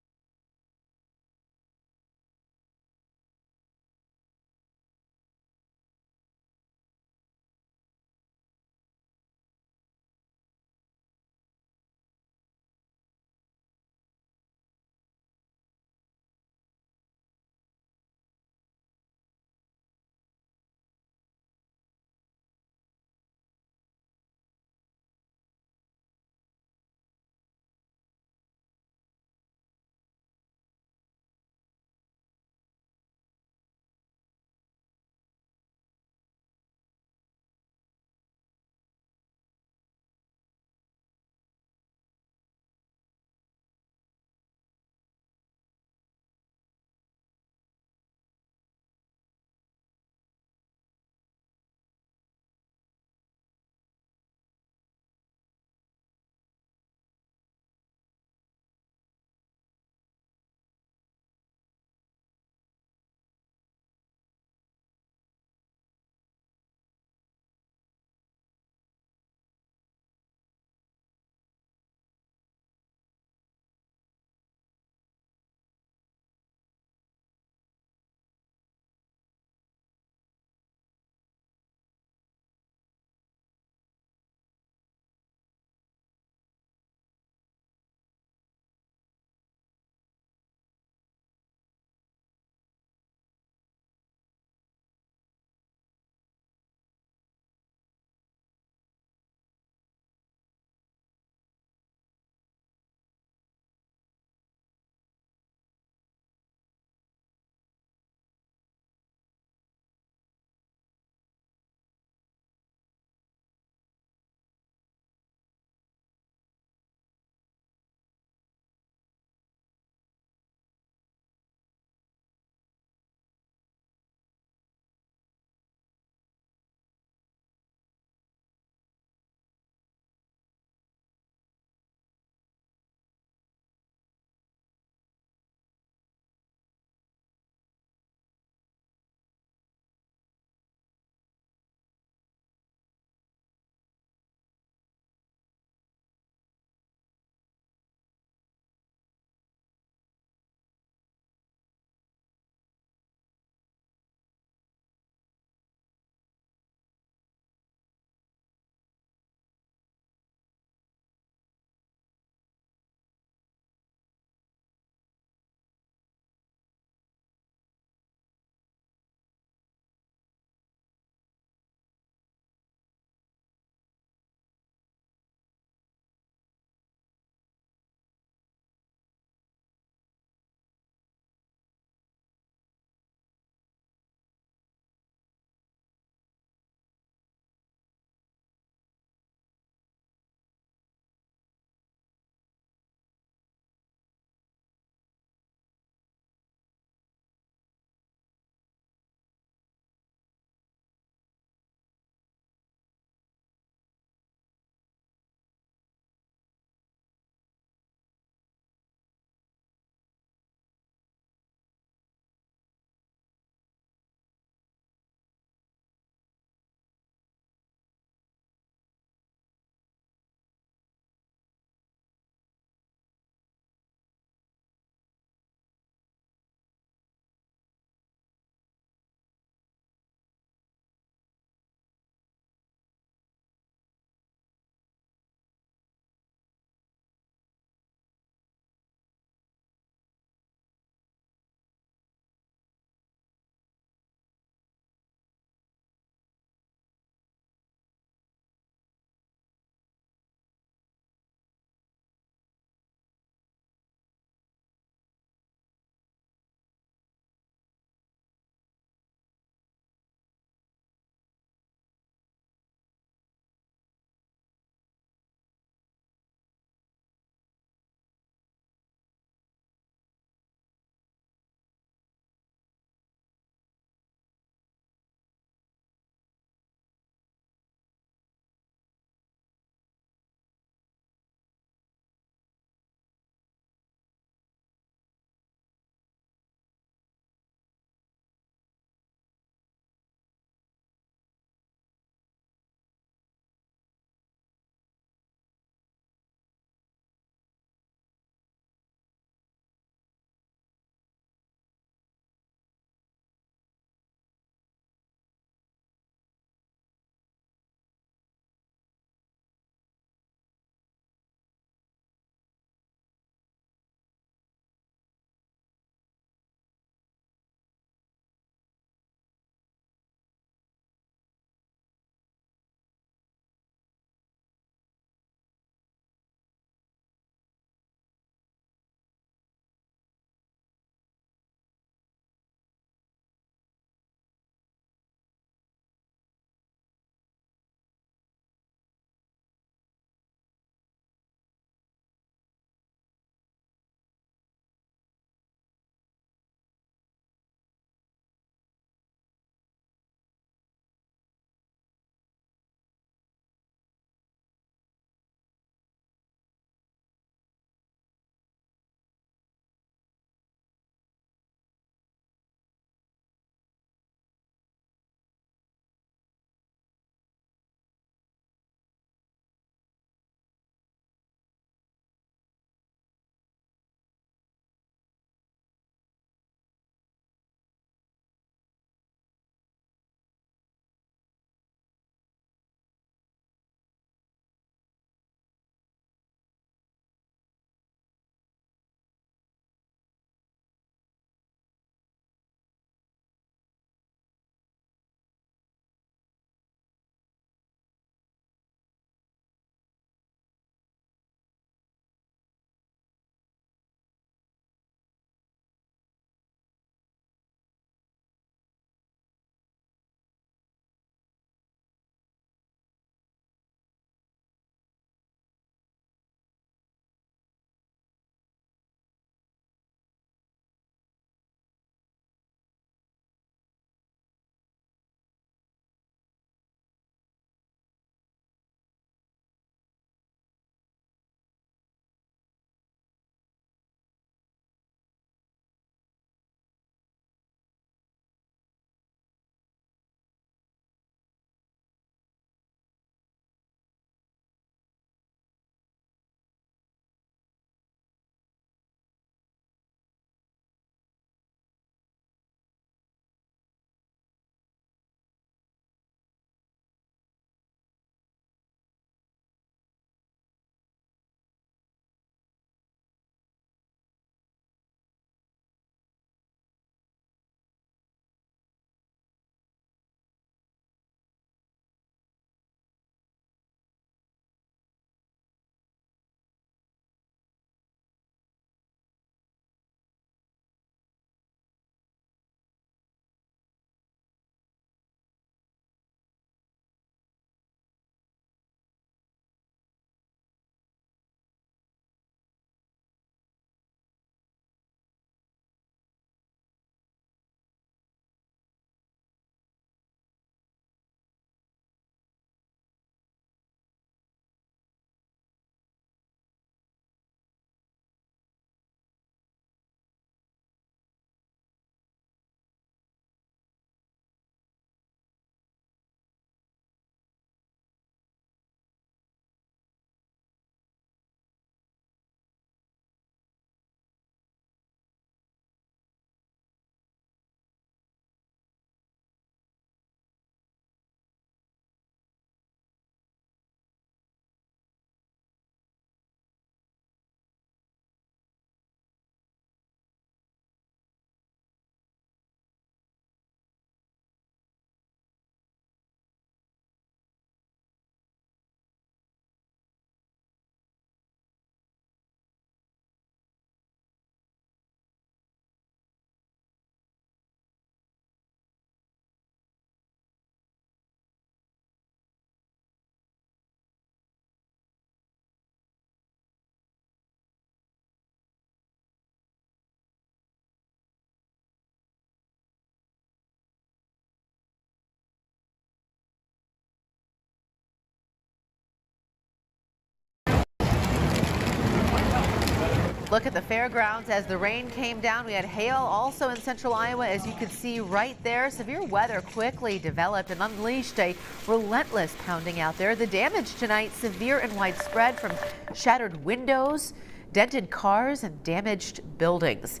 Look at the fairgrounds as the rain came down. We had hail also in central Iowa, as you could see right there. Severe weather quickly developed and unleashed a relentless pounding out there. The damage tonight severe and widespread, from shattered windows, dented cars, and damaged buildings.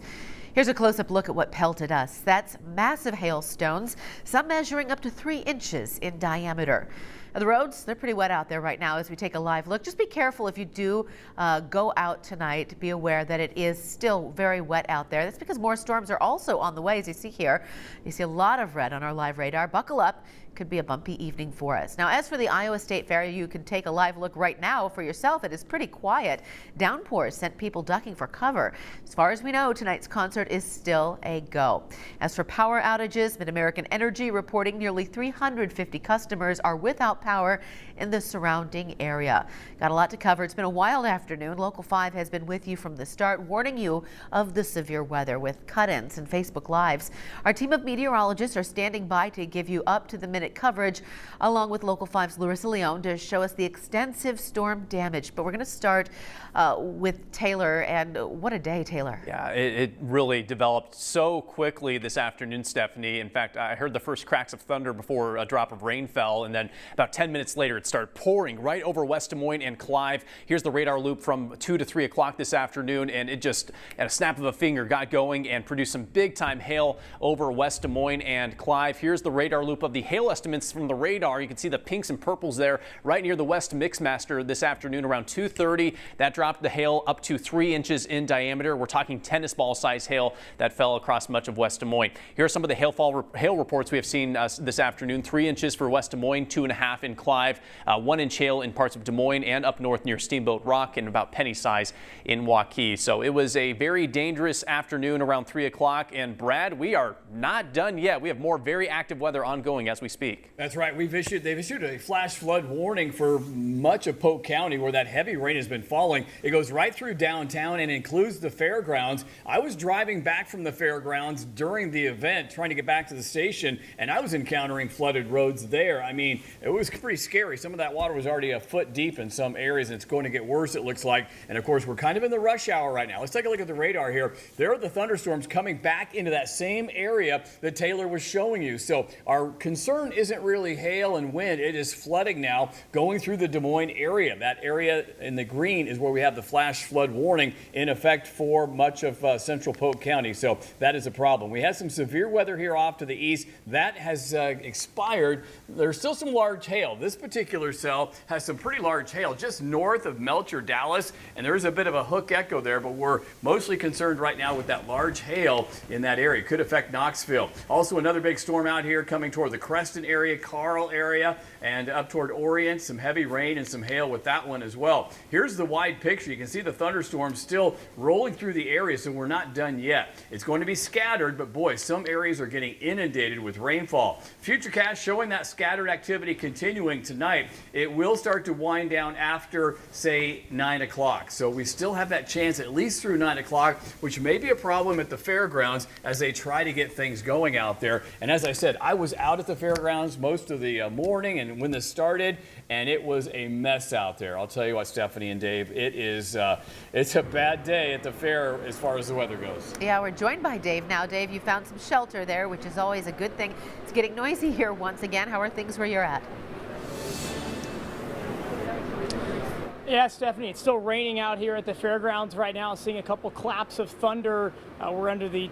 Here's a close-up look at what pelted us. That's massive hailstones, some measuring up to 3 inches in diameter. The roads, they're pretty wet out there right now as we take a live look. Just be careful if you do go out tonight. Be aware that it is still very wet out there. That's because more storms are also on the way, as you see here. You see a lot of red on our live radar. Buckle up. Could be a bumpy evening for us. Now, as for the Iowa State Fair, you can take a live look right now for yourself. It is pretty quiet. Downpours sent people ducking for cover. As far as we know, tonight's concert is still a go. As for power outages, Mid-American Energy reporting nearly 350 customers are without power in the surrounding area. Got a lot to cover. It's been a wild afternoon. Local 5 has been with you from the start, warning you of the severe weather with cut-ins and Facebook Lives. Our team of meteorologists are standing by to give you up-to-the-minute coverage, along with Local 5's Larissa Leone, to show us the extensive storm damage. But we're going to start with Taylor, and what a day, Taylor.
Yeah, it really developed so quickly this afternoon, Stephanie. In fact, I heard the first cracks of thunder before a drop of rain fell, and then about 10 minutes later it started pouring right over West Des Moines and Clive. Here's the radar loop from 2 to 3 o'clock this afternoon, and it just, at a snap of a finger, got going and produced some big-time hail over West Des Moines and Clive. Here's the radar loop of the hail estimates from the radar. You can see the pinks and purples there right near the West Mixmaster this afternoon around 2:30. That dropped the hail up to 3 inches in diameter. We're talking tennis ball size hail that fell across much of West Des Moines. Here are some of the hail reports we have seen this afternoon. 3 inches for West Des Moines, 2.5 in Clive, 1 inch hail in parts of Des Moines and up north near Steamboat Rock, and about penny size in Waukee. So it was a very dangerous afternoon around 3 o'clock. And Brad, we are not done yet. We have more very active weather ongoing as we speak.
That's right. They've issued a flash flood warning for much of Polk County, where that heavy rain has been falling. It goes right through downtown and includes the fairgrounds. I was driving back from the fairgrounds during the event, trying to get back to the station, and I was encountering flooded roads there. I mean, it was pretty scary. Some of that water was already a foot deep in some areas, and it's going to get worse, it looks like. And of course, we're kind of in the rush hour right now. Let's take a look at the radar here. There are the thunderstorms coming back into that same area that Taylor was showing you. So our concern isn't really hail and wind. It is flooding now going through the Des Moines area. That area in the green is where we have the flash flood warning in effect for much of central Polk County. So that is a problem. We had some severe weather here off to the east. That has expired. There's still some large hail. This particular cell has some pretty large hail just north of Melcher, Dallas, and there is a bit of a hook echo there, but we're mostly concerned right now with that large hail in that area. Could affect Knoxville. Also, another big storm out here coming toward the Creston area, Carl area, and up toward Orient. Some heavy rain and some hail with that one as well. Here's the wide picture. You can see the thunderstorms still rolling through the area, so we're not done yet. It's going to be scattered, but boy, some areas are getting inundated with rainfall. Futurecast showing that scattered activity continuing tonight. It will start to wind down after, say, 9 o'clock. So we still have that chance at least through 9 o'clock, which may be a problem at the fairgrounds as they try to get things going out there. And as I said, I was out at the fairgrounds most of the morning and when this started, and it was a mess out there. I'll tell you what, Stephanie and Dave, it's a bad day at the fair as far as the weather goes.
Yeah, we're joined by Dave now. Dave, you found some shelter there, which is always a good thing. It's getting noisy here once again. How are things where you're at?
Yeah, Stephanie, it's still raining out here at the fairgrounds right now. Seeing a couple claps of thunder. We're under the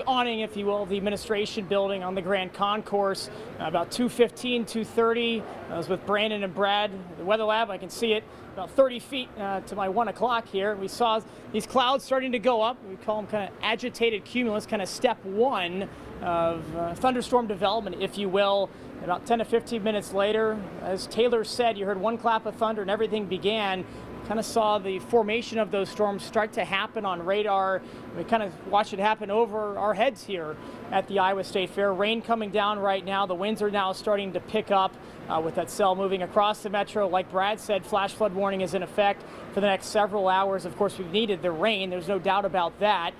awning, if you will, of the administration building on the Grand Concourse. About 2:15, 2:30. I was with Brandon and Brad, the weather lab. I can see it about 30 feet to my 1 o'clock here. We saw these clouds starting to go up. We call them kind of agitated cumulus, kind of step one of thunderstorm development, if you will. About 10 to 15 minutes later, as Taylor said, you heard one clap of thunder and everything began. Kind of saw the formation of those storms start to happen on radar. We kind of watched it happen over our heads here at the Iowa State Fair. Rain coming down right now. The winds are now starting to pick up with that cell moving across the metro. Like Brad said, flash flood warning is in effect for the next several hours. Of course, we've needed the rain. There's no doubt about that.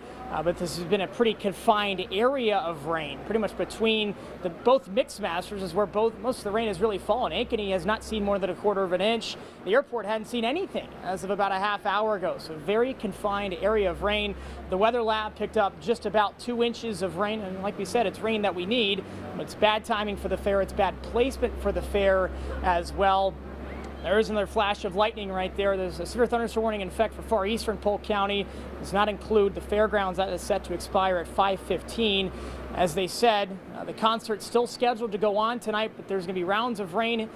But this has been a pretty confined area of rain, pretty much between both mix masters is where most of the rain has really fallen. Ankeny has not seen more than 1/4 of an inch. The airport hadn't seen anything as of about a half hour ago. So very confined area of rain. The weather lab picked up just about 2 inches of rain. And like we said, it's rain that we need. But it's bad timing for the fair. It's bad placement for the fair as well. There is another flash of lightning right there. There's a severe thunderstorm warning in effect for far eastern Polk County. It does not include the fairgrounds. That is set to expire at 5:15. As they said, the concert's still scheduled to go on tonight, but there's going to be rounds of rain,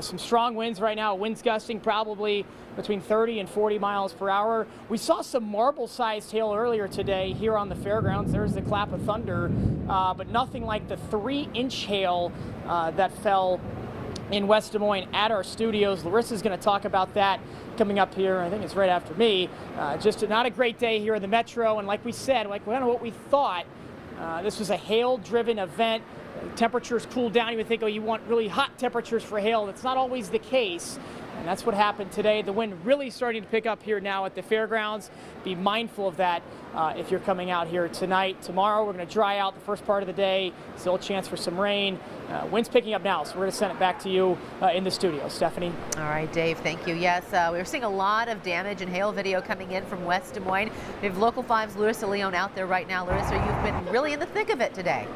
some strong winds right now, winds gusting probably between 30 and 40 miles per hour. We saw some marble-sized hail earlier today here on the fairgrounds. There's the clap of thunder, but nothing like the 3-inch hail that fell in West Des Moines at our studios. Larissa's going to talk about that coming up here. I think it's right after me. Just not a great day here in the metro, and like we said, like kind of what we thought. This was a hail-driven event. Temperatures cooled down. You would think, oh, you want really hot temperatures for hail. That's not always the case. And that's what happened today. The wind really starting to pick up here now at the fairgrounds. Be mindful of that if you're coming out here tonight. Tomorrow we're going to dry out the first part of the day. Still a chance for some rain. Wind's picking up now, so we're going to send it back to you in the studio. Stephanie.
All right, Dave, thank you. Yes, we're seeing a lot of damage and hail video coming in from West Des Moines. We have Local 5's Larissa Leone out there right now. Larissa, you've been really in the thick of it today.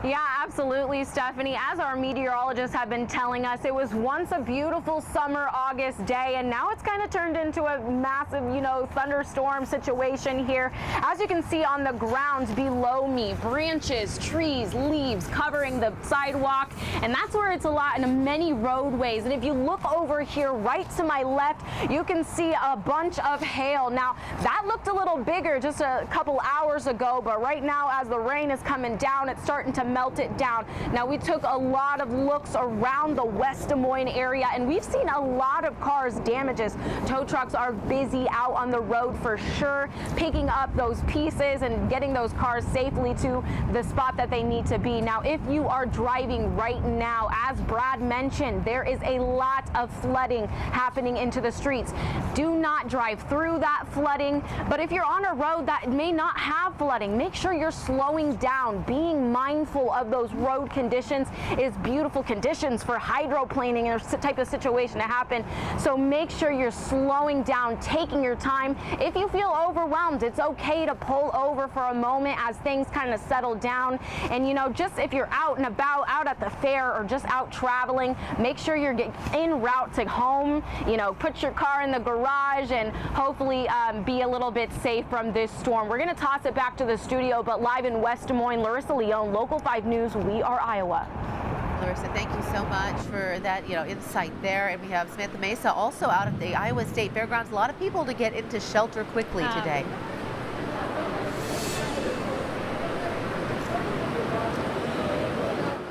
Yeah, absolutely, Stephanie. As our meteorologists have been telling us, it was once a beautiful summer August day, and now it's kind of turned into a massive, thunderstorm situation here. As you can see on the ground below me, branches, trees, leaves covering the sidewalk, and that's where it's a lot in many roadways. And if you look over here right to my left, you can see a bunch of hail. Now, that looked a little bigger just a couple hours ago, but right now as the rain is coming down, it's starting to melt it down. Now, we took a lot of looks around the West Des Moines area, and we've seen a lot of cars damages. Tow trucks are busy out on the road for sure, picking up those pieces and getting those cars safely to the spot that they need to be. Now, if you are driving right now, as Brad mentioned, there is a lot of flooding happening into the streets. Do not drive through that flooding, but if you're on a road that may not have flooding, make sure you're slowing down. Being mindful of those road conditions is beautiful conditions for hydroplaning and a type of situation to happen. So make sure you're slowing down, taking your time. If you feel overwhelmed, it's okay to pull over for a moment as things kind of settle down. And just if you're out and about, out at the fair or just out traveling, make sure you're en route to home. Put your car in the garage and hopefully be a little bit safe from this storm. We're going to toss it back to the studio, but live in West Des Moines, Larissa Leone, Local 5 News, We Are Iowa.
Larissa, thank you so much for that, insight there. And we have Samantha Mesa also out at the Iowa State Fairgrounds. A lot of people to get into shelter quickly today.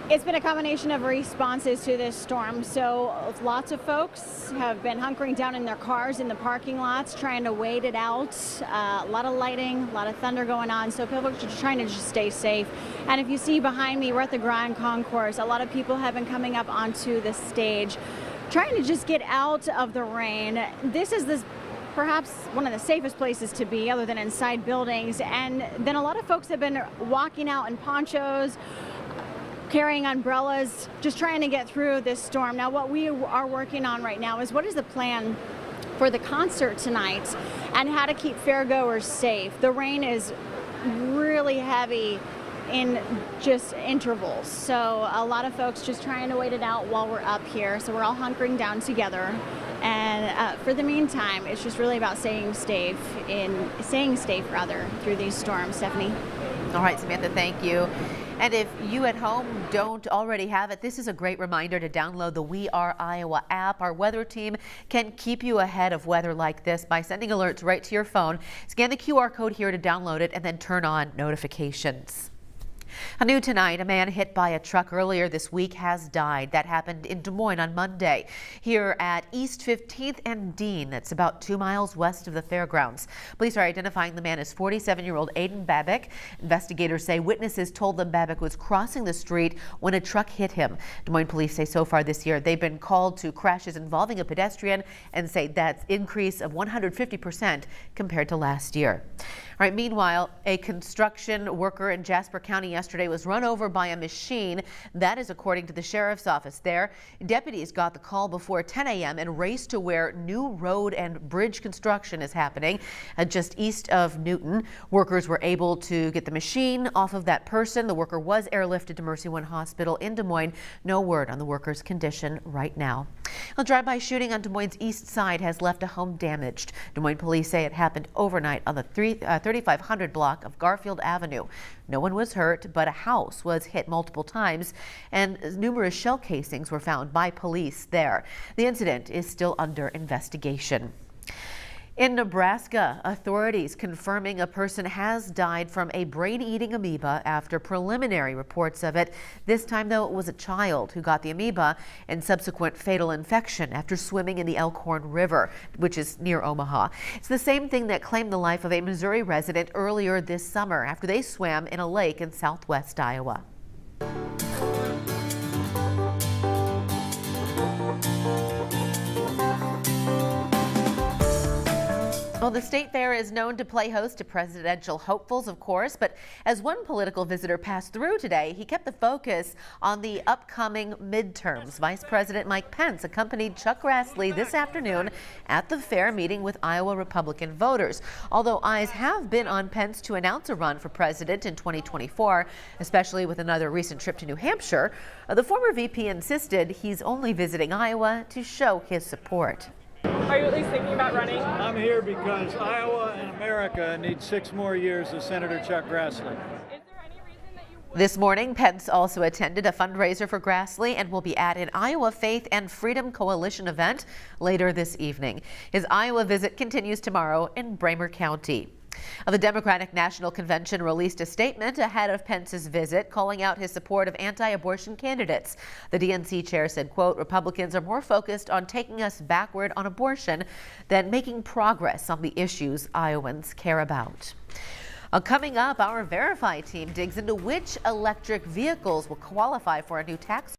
It's been a combination of responses to this storm. So lots of folks have been hunkering down in their cars in the parking lots, trying to wait it out. A lot of lightning, a lot of thunder going on. So people are just trying to just stay safe. And if you see behind me, we're at the Grand Concourse. A lot of people have been coming up onto the stage, trying to just get out of the rain. This is perhaps one of the safest places to be other than inside buildings. And then a lot of folks have been walking out in ponchos, carrying umbrellas, just trying to get through this storm. Now, what we are working on right now is what is the plan for the concert tonight and how to keep fairgoers safe. The rain is really heavy in just intervals. So a lot of folks just trying to wait it out while we're up here. So we're all hunkering down together. And for the meantime, it's just really about staying safe through these storms. Stephanie.
All right, Samantha, thank you. And if you at home don't already have it, this is a great reminder to download the We Are Iowa app. Our weather team can keep you ahead of weather like this by sending alerts right to your phone. Scan the QR code here to download it and then turn on notifications. New tonight, a man hit by a truck earlier this week has died. That happened in Des Moines on Monday, here at East 15th and Dean. That's about 2 miles west of the fairgrounds. Police are identifying the man as 47-year-old Aiden Babick. Investigators say witnesses told them Babick was crossing the street when a truck hit him. Des Moines police say so far this year they've been called to crashes involving a pedestrian and say that's increase of 150% compared to last year. All right, meanwhile, a construction worker in Jasper County yesterday yesterday was run over by a machine. That is according to the sheriff's office there. Deputies got the call before 10 a.m. and raced to where new road and bridge construction is happening just east of Newton. Workers were able to get the machine off of that person. The worker was airlifted to Mercy One Hospital in Des Moines. No word on the worker's condition right now. A drive-by shooting on Des Moines' east side has left a home damaged. Des Moines police say it happened overnight on the 3500 block of Garfield Avenue. No one was hurt, but a house was hit multiple times, and numerous shell casings were found by police there. The incident is still under investigation. In Nebraska, authorities confirming a person has died from a brain-eating amoeba after preliminary reports of it. This time, though, it was a child who got the amoeba and subsequent fatal infection after swimming in the Elkhorn River, which is near Omaha. It's the same thing that claimed the life of a Missouri resident earlier this summer after they swam in a lake in southwest Iowa. Well, the state fair is known to play host to presidential hopefuls, of course, but as one political visitor passed through today, he kept the focus on the upcoming midterms. Vice President Mike Pence accompanied Chuck Grassley this afternoon at the fair, meeting with Iowa Republican voters. Although eyes have been on Pence to announce a run for president in 2024, especially with another recent trip to New Hampshire, the former VP insisted he's only visiting Iowa to show his support.
Are you at least thinking about running?
I'm here because Iowa and America need 6 more years of Senator Chuck Grassley.
Is there any reason that you would?
This morning, Pence also attended a fundraiser for Grassley and will be at an Iowa Faith and Freedom Coalition event later this evening. His Iowa visit continues tomorrow in Bramer County. The Democratic National Convention released a statement ahead of Pence's visit, calling out his support of anti-abortion candidates. The DNC chair said, quote, "Republicans are more focused on taking us backward on abortion than making progress on the issues Iowans care about." Coming up, our Verify team digs into which electric vehicles will qualify for a new tax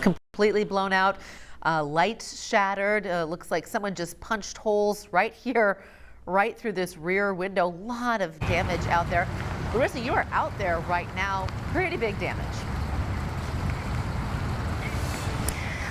Completely blown out, lights shattered. Looks like someone just punched holes right here, right through this rear window. A lot of damage out there. Larissa, you are out there right now. Pretty big damage.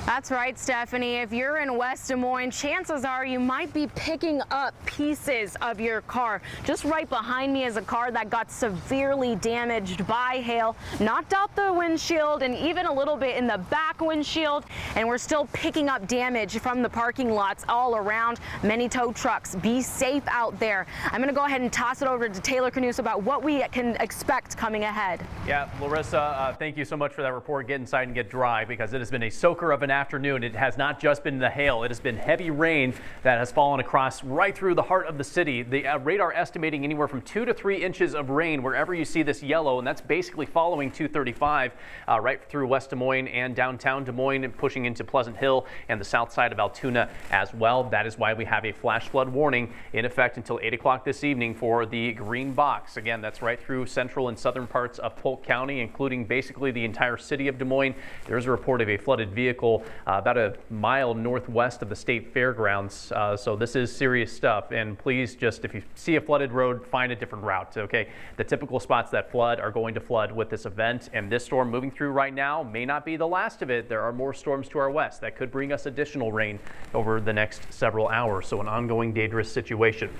That's right, Stephanie. If you're in West Des Moines, chances are you might be picking up pieces of your car. Just right behind me is a car that got severely damaged by hail, knocked out the windshield and even a little bit in the back windshield. And we're still picking up damage from the parking lots all around. Many tow trucks. Be safe out there. I'm going to go ahead and toss it over to Taylor Canoose about what we can expect coming ahead.
Yeah, Larissa, thank you so much for that report. Get inside and get dry, because it has been a soaker of an afternoon. It has not just been the hail. It has been heavy rain that has fallen across right through the heart of the city. The radar estimating anywhere from 2 to 3 inches of rain wherever you see this yellow, and that's basically following 235 right through West Des Moines and downtown Des Moines, and pushing into Pleasant Hill and the south side of Altoona as well. That is why we have a flash flood warning in effect until 8 o'clock this evening for the green box. Again, that's right through central and southern parts of Polk County, including basically the entire city of Des Moines. There's a report of a flooded vehicle about a mile northwest of the state fairgrounds. So this is serious stuff. And please, just if you see a flooded road, find a different route. Okay, the typical spots that flood are going to flood with this event. And this storm moving through right now may not be the last of it. There are more storms to our west that could bring us additional rain over the next several hours. So an ongoing dangerous situation.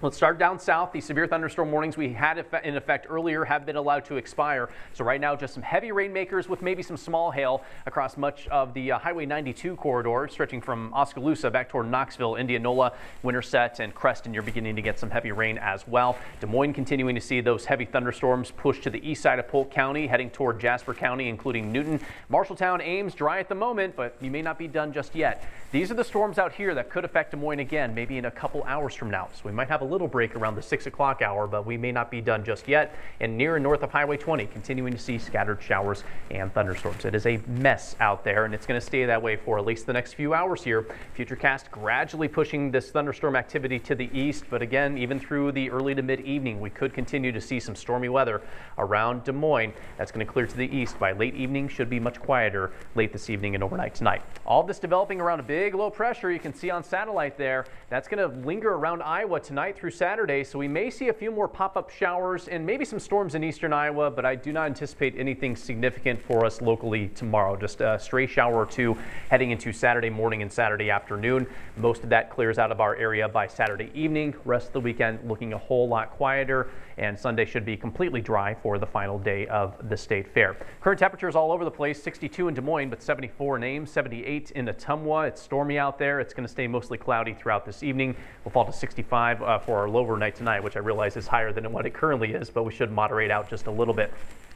Let's start down south. The severe thunderstorm warnings we had in effect earlier have been allowed to expire. So right now, just some heavy rainmakers with maybe some small hail across much of the Highway 92 corridor, stretching from Oskaloosa back toward Knoxville, Indianola, Winterset, and Creston. You're beginning to get some heavy rain as well. Des Moines continuing to see those heavy thunderstorms push to the east side of Polk County, heading toward Jasper County, including Newton. Marshalltown, Ames, dry at the moment, but you may not be done just yet. These are the storms out here that could affect Des Moines again, maybe in a couple hours from now. So we might have a little break around the 6 o'clock hour, but we may not be done just yet. And near and north of Highway 20, continuing to see scattered showers and thunderstorms. It is a mess out there, and it's going to stay that way for at least the next few hours here. Futurecast gradually pushing this thunderstorm activity to the east, but again, even through the early to mid-evening, we could continue to see some stormy weather around Des Moines. That's going to clear to the east by late evening, should be much quieter late this evening and overnight tonight. All this developing around a big low pressure you can see on satellite there. That's going to linger around Iowa tonight through Saturday, so we may see a few more pop-up showers and maybe some storms in eastern Iowa, but I do not anticipate anything significant for us locally tomorrow. Just a stray shower or two heading into Saturday morning and Saturday afternoon. Most of that clears out of our area by Saturday evening. Rest of the weekend looking a whole lot quieter, and Sunday should be completely dry for the final day of the state fair. Current temperatures all over the place, 62 in Des Moines, but 74 in Ames, 78 in Ottumwa. It's stormy out there. It's going to stay mostly cloudy throughout this evening. We'll fall to 65 for our low overnight tonight, which I realize is higher than what it currently is, but we should moderate out just a little bit.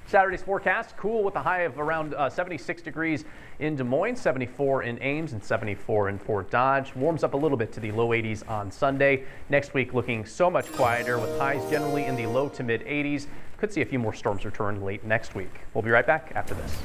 Saturday's forecast, cool with a high of around 76 degrees in Des Moines, 74 in Ames, and 74 in Fort Dodge. Warms up a little bit to the low 80s on Sunday. Next week looking so much quieter with highs generally in the low to mid 80s. Could see a few more storms return late next week. We'll be right back after this.